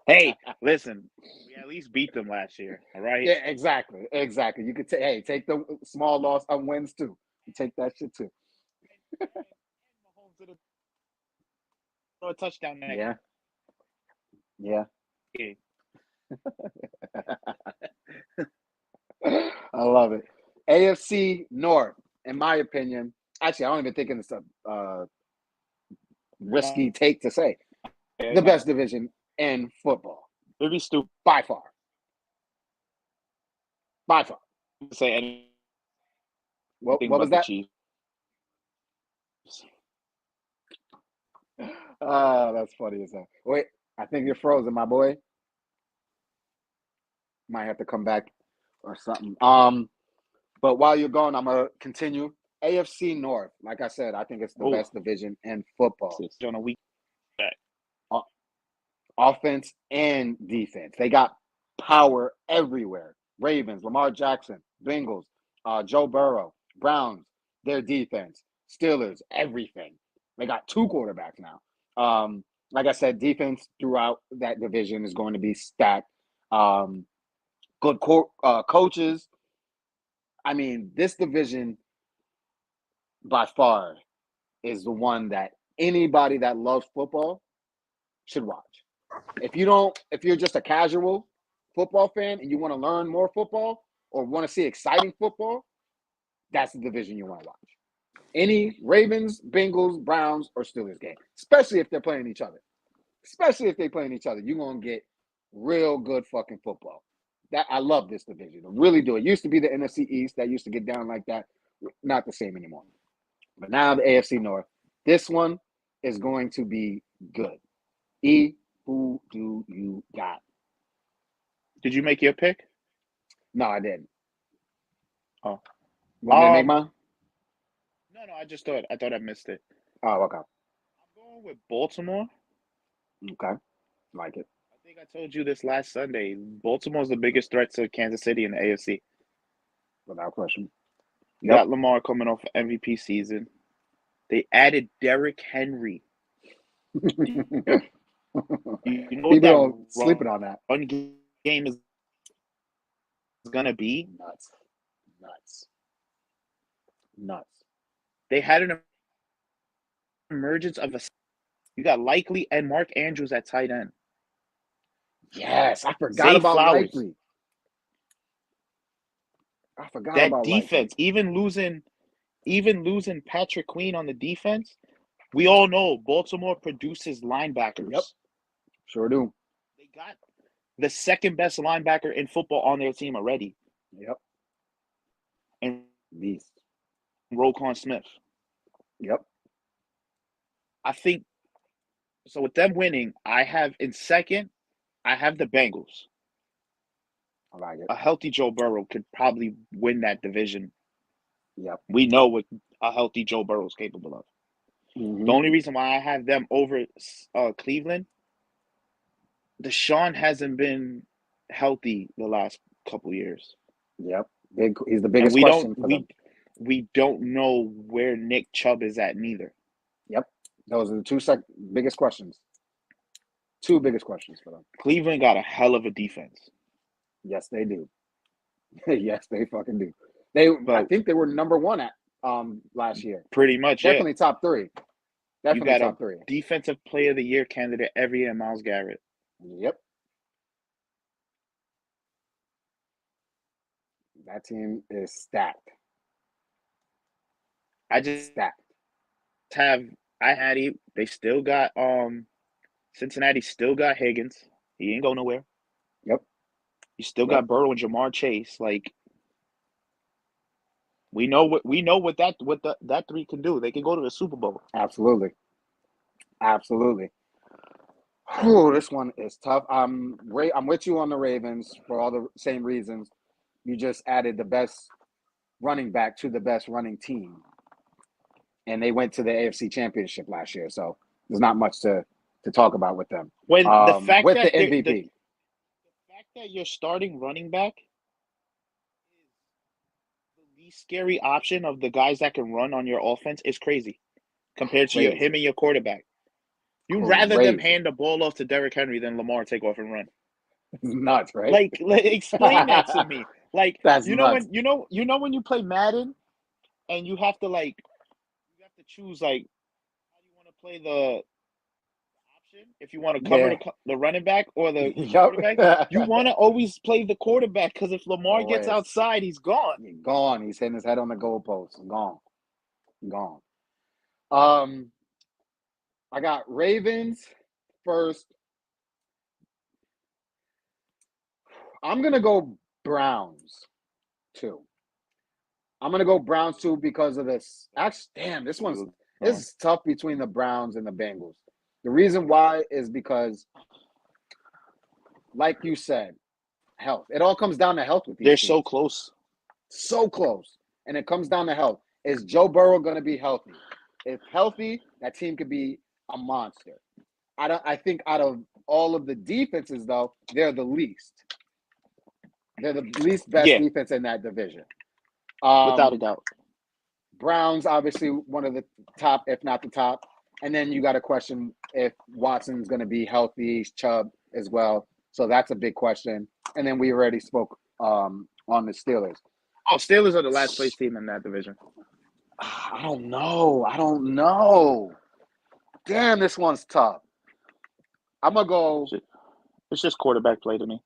Hey, listen, we at least beat them last year. All right. Yeah, exactly. You could take the small loss on wins too. You take that shit too. Throw a touchdown next. Yeah. game. I love it. AFC North, in my opinion, actually, I don't even think it's a risky take to say the best division in football. It'd be stupid by far. to say anything. What was that? Chiefs. That's funny as hell. Wait, I think you're frozen, my boy. Might have to come back or something. But while you're gone, I'm gonna continue. AFC North, like I said, I think it's the best division in football. On a week back. Offense and defense. They got power everywhere. Ravens, Lamar Jackson, Bengals, Joe Burrow, Browns, their defense, Steelers, everything. They got 2 quarterbacks now. Like I said, defense throughout that division is going to be stacked. Good coaches. I mean, this division by far is the one that anybody that loves football should watch. If you're just a casual football fan and you want to learn more football or want to see exciting football, that's the division you want to watch. Any Ravens, Bengals, Browns, or Steelers game, especially if they're playing each other. You're going to get real good fucking football. I love this division. I really do. It used to be the NFC East that used to get down like that. Not the same anymore. But now the AFC North. This one is going to be good. E, who do you got? Did you make your pick? No, I didn't. Oh. Want me to make mine? No, I thought I missed it. Oh, okay. I'm going with Baltimore. Okay. Like it. I think I told you this last Sunday. Baltimore's the biggest threat to Kansas City in the AFC. Without question. You got Lamar coming off MVP season. They added Derrick Henry. You know people don't sleeping on that. Run game is gonna be nuts. They had an emergence of you got Likely and Mark Andrews at tight end. Yes, I forgot about Likely. I forgot that about defense. Likely. Even losing Patrick Queen on the defense, we all know Baltimore produces linebackers. Yep, sure do. They got the second best linebacker in football on their team already. Yep. And Beast. Roquan Smith. Yep. I think so. With them winning, I have in second, I have the Bengals. I like it. A healthy Joe Burrow could probably win that division. Yep. We know what a healthy Joe Burrow is capable of. Mm-hmm. The only reason why I have them over Cleveland, Deshaun hasn't been healthy the last couple years. Yep. He's the biggest question for them. We don't know where Nick Chubb is at neither. Yep. Those are the 2 biggest questions. 2 biggest questions for them. Cleveland got a hell of a defense. Yes, they do. Yes, they fucking do. I think they were number 1 at last year. Pretty much, definitely top 3. Definitely you got top 3. Defensive Player of the Year candidate every year, Myles Garrett. Yep. That team is stacked. They still got Cincinnati still got Higgins. He ain't going nowhere. Yep. You still got Burrow and Jamar Chase. Like we know what that 3 can do. They can go to the Super Bowl. Absolutely. Whew, this one is tough. I'm with you on the Ravens for all the same reasons. You just added the best running back to the best running team, and they went to the AFC Championship last year. So there's not much to talk about with them. When the fact With the that MVP, the fact that you're starting running back is the least scary option of the guys that can run on your offense is crazy compared to him crazy, and your quarterback. You'd rather them crazy, hand the ball off to Derrick Henry than Lamar take off and run. nuts, right? Like explain that to me. Like That's nuts. when you play Madden and you have to choose like how you want to play the option. If you want to cover Yeah. the running back or the quarterback, you Yup. want to always play the quarterback because if Lamar gets Always. outside, he's gone. He's gone. He's hitting his head on the goalpost. Gone. Gone. Um, I got Ravens first. I'm gonna go Browns too. I'm gonna go Browns too because of this. Actually, damn, this is tough between the Browns and the Bengals. The reason why is because, like you said, health. It all comes down to health with these They're teams. so close. So close. And it comes down to health. Is Joe Burrow going to be healthy? If healthy, that team could be a monster. I think out of all of the defenses, though, they're the least. They're the least best Yeah. defense in that division. Without a doubt. Browns, obviously, one of the top, if not the top. And then you got to question if Watson's going to be healthy, Chubb as well. So that's a big question. And then we already spoke on the Steelers. Oh, Steelers are the last place team in that division. I don't know. Damn, this one's tough. I'm going to go. It's just quarterback play to me.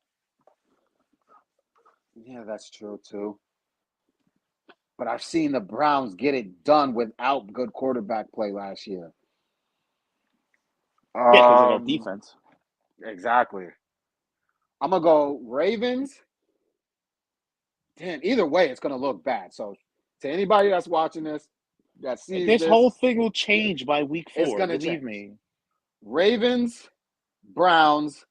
Yeah, that's true, too. But I've seen the Browns get it done without good quarterback play last year. Yeah, because of that defense. Exactly. I'm going to go Ravens. Damn, either way, it's going to look bad. So to anybody that's watching this, that sees This this, whole thing will change by week 4. it's going to Believe change. me. Ravens, Browns,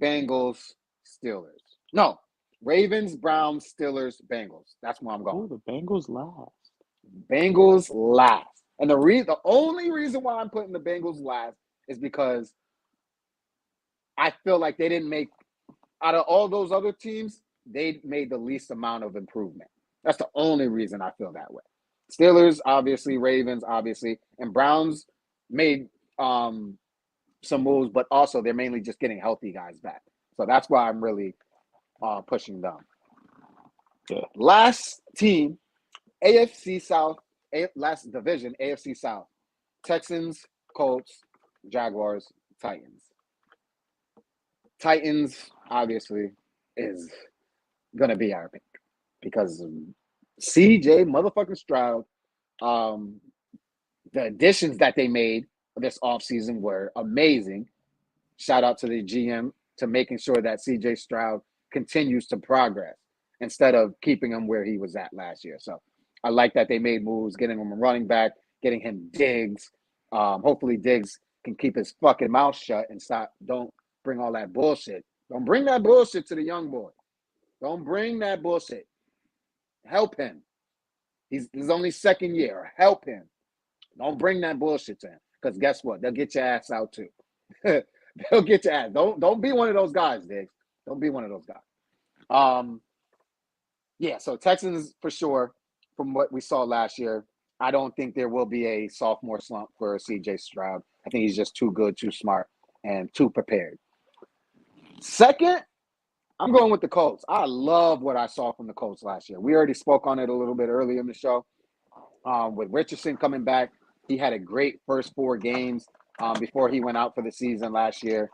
Bengals, Steelers. No, Ravens, Browns, Steelers, Bengals. That's where I'm going. Oh, the Bengals last. Bengals last. And the only reason why I'm putting the Bengals last is because I feel like they didn't make, out of all those other teams, they made the least amount of improvement. That's the only reason I feel that way. Steelers, obviously, Ravens, obviously, and Browns made some moves, but also they're mainly just getting healthy guys back. So that's why I'm really pushing them. Yeah. Last team, AFC South, last division, AFC South. Texans, Colts, Jaguars, Titans. Titans, obviously, is going to be our pick because CJ motherfucking Stroud, the additions that they made this offseason were amazing. Shout out to the GM to making sure that CJ Stroud continues to progress instead of keeping him where he was at last year. So I like that they made moves, getting him a running back, getting him Diggs. Hopefully Diggs can keep his fucking mouth shut and stop. Don't bring all that bullshit. Don't bring that bullshit to the young boy. Don't bring that bullshit. Help him. He's his only second year. Help him. Don't bring that bullshit to him. Because guess what? They'll get your ass out too. They'll get your ass. Don't be one of those guys, Diggs. Don't be one of those guys. Yeah, so Texans for sure, from what we saw last year. I don't think there will be a sophomore slump for CJ Stroud. I think he's just too good, too smart, and too prepared. Second, I'm going with the Colts. I love what I saw from the Colts last year. We already spoke on it a little bit earlier in the show. With Richardson coming back, he had a great first 4 games before he went out for the season last year.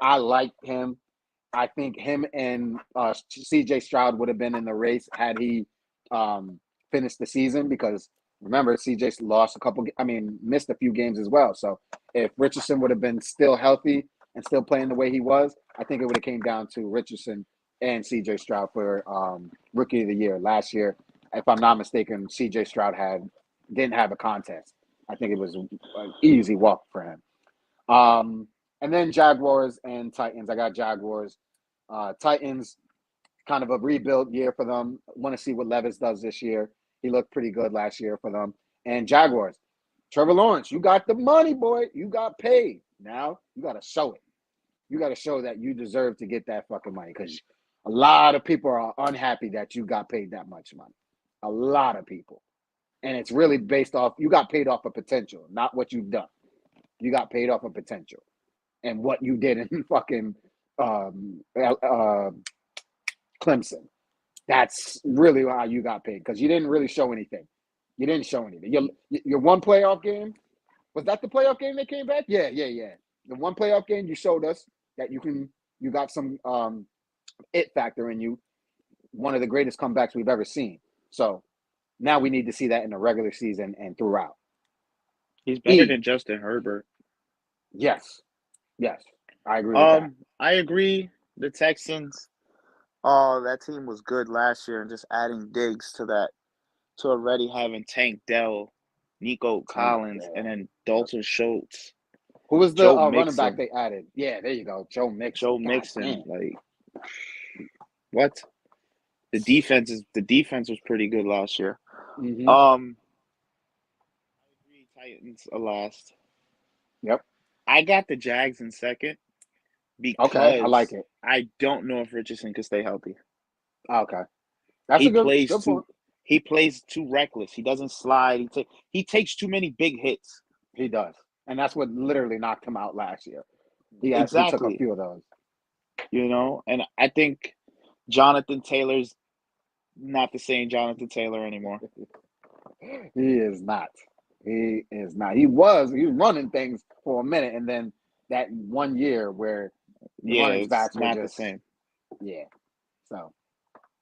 I liked him. I think him and CJ Stroud would have been in the race had he finished the season because remember, CJ missed a few games as well. So if Richardson would have been still healthy and still playing the way he was, I think it would have came down to Richardson and CJ Stroud for Rookie of the Year last year. If I'm not mistaken, CJ Stroud didn't have a contest. I think it was an easy walk for him. And then Jaguars and Titans. I got Jaguars. Titans, kind of a rebuild year for them. Want to see what Levis does this year. He looked pretty good last year for them. And Jaguars, Trevor Lawrence, you got the money, boy. You got paid. Now you got to show it. You got to show that you deserve to get that fucking money because a lot of people are unhappy that you got paid that much money. A lot of people. And it's really based off, you got paid off of potential, not what you've done. You got paid off of potential and what you did in fucking Clemson. That's really how you got paid because you didn't really show anything. You didn't show anything. Your one playoff game, was that the playoff game that came back? Yeah. The one playoff game you showed us that you got some it factor in you. One of the greatest comebacks we've ever seen. So now we need to see that in the regular season and throughout. He's better than Justin Herbert. Yes, I agree with that. I agree. The Texans, that team was good last year, and just adding Diggs to that, to already having Tank Dell, Nico Collins, and then Dalton Schultz. Who was the running back they added? Yeah, there you go, Joe Mixon. Like, what? The defense was pretty good last year. Mm-hmm. I agree. Titans are last. Yep. I got the Jags in second because I like it. I don't know if Richardson can stay healthy. Okay, that's a good point. He plays too reckless. He doesn't slide. He takes too many big hits. He does, and that's what literally knocked him out last year. He actually took a few of those. And I think Jonathan Taylor's not the same Jonathan Taylor anymore. He is not. He was running things for a minute, and then that 1 year where running backs were just the same. Yeah. So,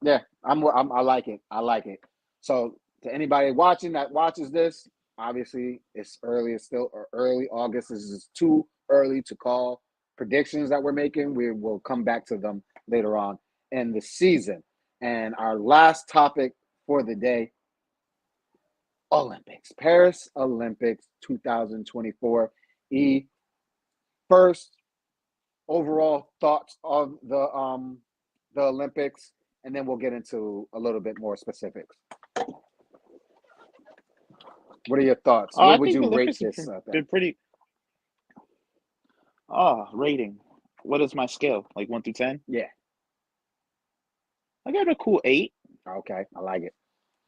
yeah, I like it. I like it. So, to anybody watching that watches this, obviously it's early. It's still early August. This is too early to call predictions that we're making. We will come back to them later on in the season. And our last topic for the day, Olympics, Paris Olympics 2024. First, overall thoughts of the Olympics, and then we'll get into a little bit more specifics. What are your thoughts? What would you rate this? Been pretty. Rating. What is my scale? Like 1 through 10? Yeah. I got a cool 8. Okay, I like it.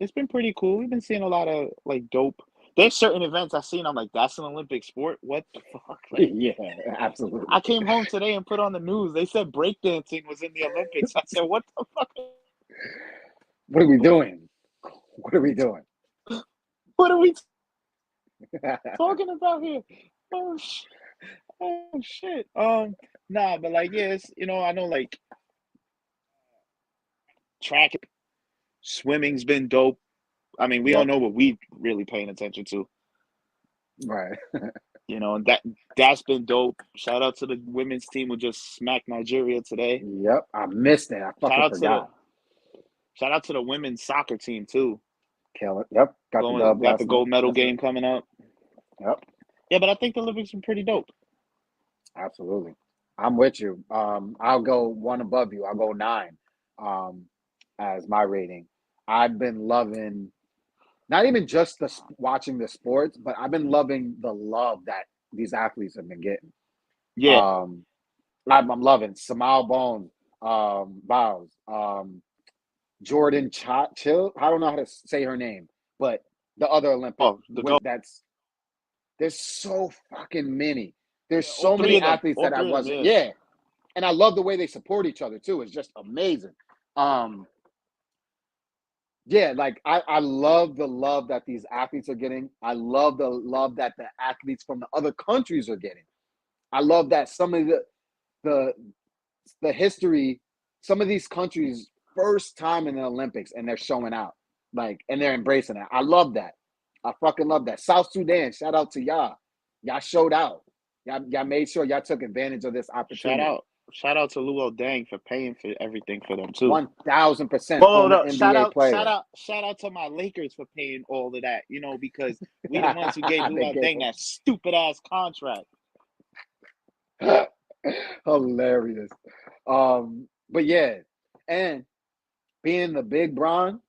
It's been pretty cool. We've been seeing a lot of like dope. There's certain events I've seen. I'm like, that's an Olympic sport. What the fuck? Like, yeah, absolutely. I came home today and put on the news. They said breakdancing was in the Olympics. I said, what the fuck? What are we doing? What are we doing? What are we talking about here? Oh shit. Nah, but like, yeah, it's, I know like track, swimming's been dope. I mean, we all know what we really paying attention to. Right. And that's been dope. Shout out to the women's team who just smacked Nigeria today. Yep, I missed it. I fucking forgot. Shout out to the women's soccer team too. Kill it. Yep. Got the gold medal game coming up. Yep. Yeah, but I think the Olympics are pretty dope. Absolutely. I'm with you. I'll go one above you. I'll go 9 as my rating. I've been loving not even just watching the sports, but I've been loving the love that these athletes have been getting. Yeah. I'm loving Samal Bone, Biles, Jordan Chill. I don't know how to say her name, but the other Olympic. There's so fucking many. There's so many athletes that I wasn't. Yeah. And I love the way they support each other too. It's just amazing. Yeah, like I love the love that these athletes are getting. I love the love that the athletes from the other countries are getting. I love that some of the history, some of these countries first time in the Olympics and they're showing out. Like, and they're embracing it. I love that. I fucking love that. South Sudan, shout out to y'all. Y'all showed out. Y'all made sure y'all took advantage of this opportunity. Shout out to Luol Deng for paying for everything for them too. 1,000%. Shout out to my Lakers for paying all of that. Because we the ones who gave Luol Deng that stupid ass contract. Hilarious. But yeah, and being the big Bron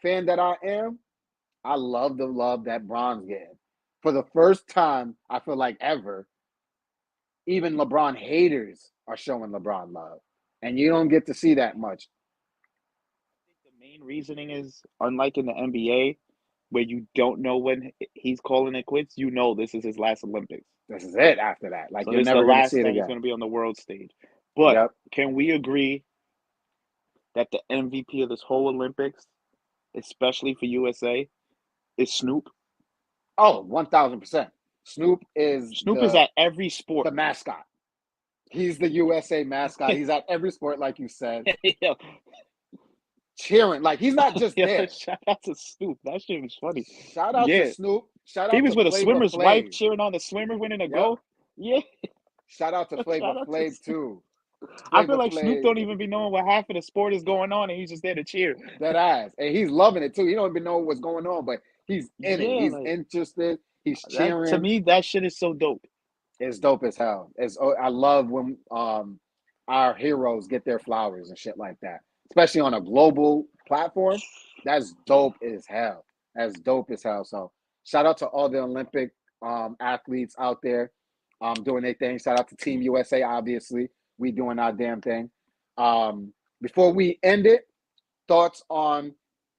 fan that I am, I love the love that Bron's getting. For the first time, I feel like ever, even LeBron haters are showing LeBron love. And you don't get to see that much. The main reasoning is, unlike in the NBA, where you don't know when he's calling it quits, you know this is his last Olympics. This is it after that. Like, So you're this is the never going to see last it time he's again. going to be on the world stage. But Yep. can we agree that the MVP of this whole Olympics, especially for USA, is Snoop? Oh, 1000%. Snoop is Snoop is at every sport. the mascot. He's the USA mascot. He's at every sport, like you said, Yo, cheering. Like, he's not just yo, there. shout out to Snoop. That shit was funny. Shout out Yeah. to Snoop. Shout He out was to with a Flavor swimmer's wife Flav. cheering on the swimmer winning a Yep. goal. Yeah. Shout out to Flavor Shout out to Flav, Snoop. too. I Flavor feel like Snoop Flav, don't even be knowing what half of the sport is going on, and he's just there to cheer. that ass. And he's loving it, too. He don't even know what's going on, but he's in it. Yeah, He's like interested. He's that, cheering. to me, that shit is so dope. It's dope as hell. I love when our heroes get their flowers and shit like that, especially on a global platform. That's dope as hell. That's dope as hell. So shout out to all the Olympic athletes out there doing their thing. Shout out to Team USA. Obviously, we doing our damn thing. Before we end it, thoughts on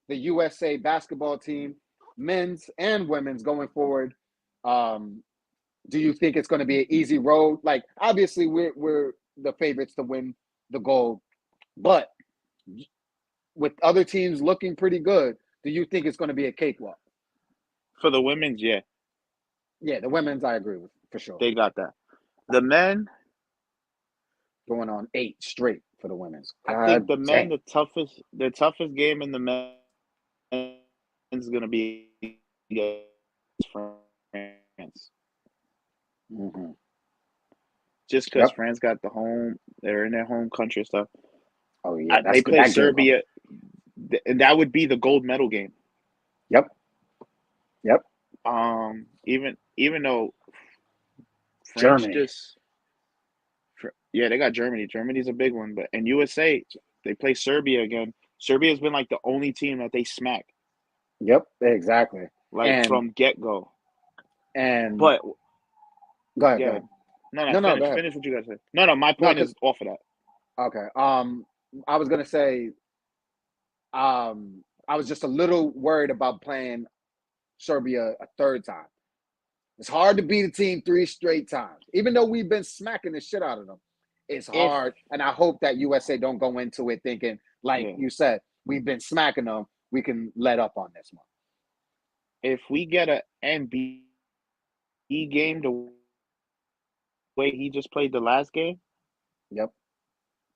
the USA basketball team, men's and women's going forward. Do you think it's going to be an easy road? Like, obviously, we're the favorites to win the gold, but with other teams looking pretty good, do you think it's going to be a cakewalk? For the women's, yeah, Yeah, the women's, I agree with for sure. they got that. The men, Going on 8 straight for the women's. I think the God men, dang. the toughest game in the men is going to be against France. Mhm. Just because Yep. France got the home, they're in their home country and stuff. Oh yeah, They play that game. Serbia, and that would be the gold medal game. Yep. Even though France Germany. they got Germany. Germany's a big one, but and USA, they play Serbia again. Serbia's been like the only team that they smack, Yep, exactly. like And from get go. and But go ahead, yeah, go ahead. no, go ahead. finish what you guys say. No, my point is off of that. Okay. I was gonna say, I was just a little worried about playing Serbia a third time. It's hard to beat a team 3 straight times, even though we've been smacking the shit out of them. It's hard, and I hope that USA don't go into it thinking, like you said, we've been smacking them. We can let up on this one. If we get an NBA game the way he just played the last game, Yep.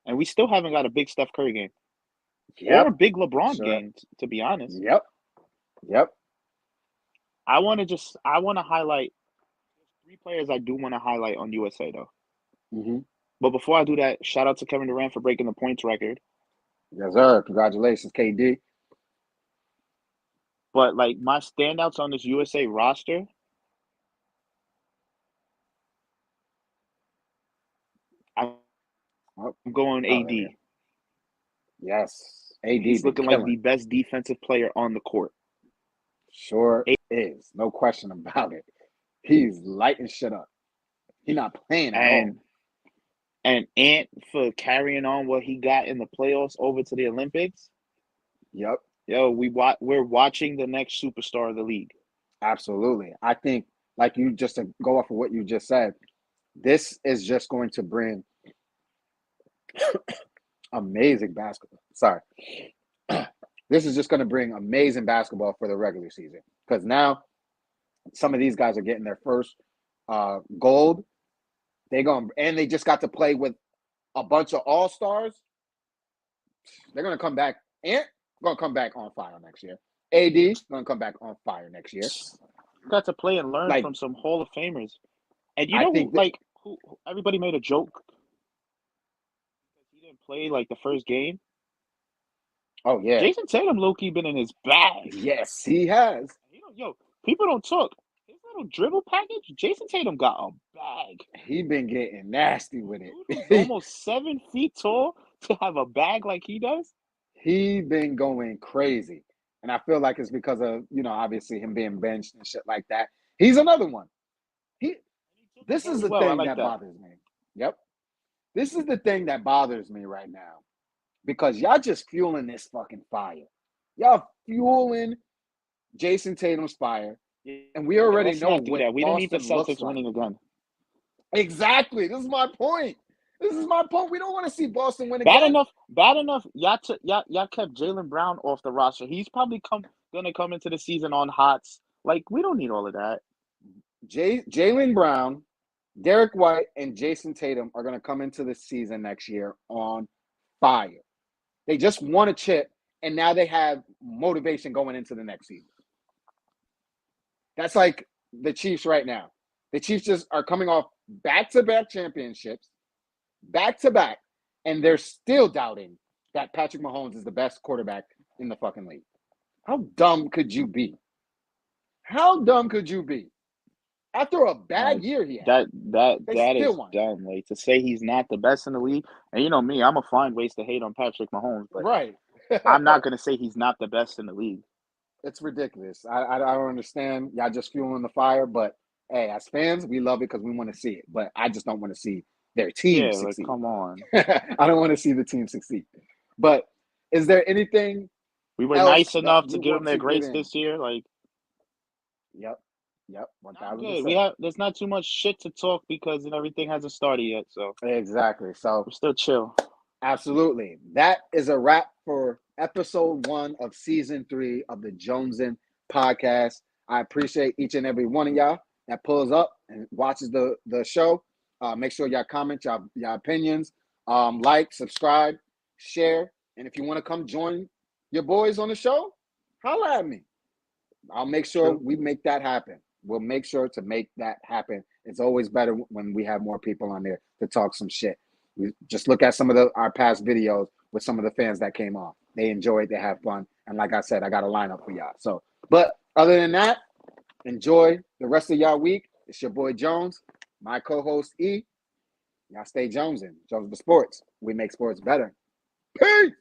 and we still haven't got a big Steph Curry game Yep. or a big LeBron Sure. game, to be honest. Yep. I want to highlight 3 players I do want to highlight on USA though. Mm-hmm. But before I do that, shout out to Kevin Durant for breaking the points record. Yes, sir. Congratulations, KD. But like my standouts on this USA roster, I'm going AD. Yes, AD. He's looking like the best defensive player on the court. Sure is. No question about it. He's lighting shit up. He's not playing at all. And Ant for carrying on what he got in the playoffs over to the Olympics. Yep. Yo, we're watching the next superstar of the league. Absolutely. I think, like you just to go off of what you just said, this is just going to bring amazing basketball. Sorry. This is just going to bring amazing basketball for the regular season because now some of these guys are getting their first gold. And they just got to play with a bunch of all-stars. They're going to come back. Ant going to come back on fire next year. AD going to come back on fire next year. Got to play and learn from some Hall of Famers. And you know who everybody made a joke because he didn't play like the first game? Oh, yeah. Jason Tatum low-key been in his bag. Yes, he has. Yo, people don't talk. His little dribble package. Jason Tatum got a bag. He been getting nasty with Dude it. who's almost 7 feet tall to have a bag like he does. He been going crazy. And I feel like it's because of, obviously him being benched and shit like that. He's another one. This is the thing that bothers me. Yep. This is the thing that bothers me right now. Because y'all just fueling this fucking fire. Y'all fueling Jason Tatum's fire. And we already know what that. We don't need the Boston looks Celtics like. winning again. Exactly. This is my point. We don't want to see Boston win again. Bad enough. Y'all kept Jaylen Brown off the roster. He's probably gonna come into the season on hots. Like, we don't need all of that. Jaylen Brown, Derek White, and Jason Tatum are gonna come into the season next year on fire. They just won a chip, and now they have motivation going into the next season. That's like the Chiefs right now. The Chiefs just are coming off back-to-back championships, back-to-back, and they're still doubting that Patrick Mahomes is the best quarterback in the fucking league. How dumb could you be? How dumb could you be? After a bad year he had. That is dumb. Like, to say he's not the best in the league. And you know me, I'm going to find ways to hate on Patrick Mahomes. But right. I'm not going to say he's not the best in the league. It's ridiculous. I don't understand. Y'all just fueling the fire. But, hey, as fans, we love it because we want to see it. But I just don't want to see their team succeed. Like, come on. I don't want to see the team succeed. But is there anything we were nice enough to give them their grace this year? Like, Yep. 1,000%. Good. There's not too much shit to talk because everything hasn't started yet. So exactly. So we're still chill. Absolutely. That is a wrap for episode 1 of season 3 of the Jonesin podcast. I appreciate each and every one of y'all that pulls up and watches the show. Make sure y'all comment y'all opinions, like, subscribe, share, and if you want to come join your boys on the show, holla at me. I'll make sure we make that happen. We'll make sure to make that happen. It's always better when we have more people on there to talk some shit. We just look at some of our past videos with some of the fans that came on. They enjoy it. They have fun. And like I said, I got a lineup for y'all. So, but other than that, enjoy the rest of y'all week. It's your boy Jones, my co-host E. Y'all stay Jonesing. Jones the Sports. We make sports better. Peace.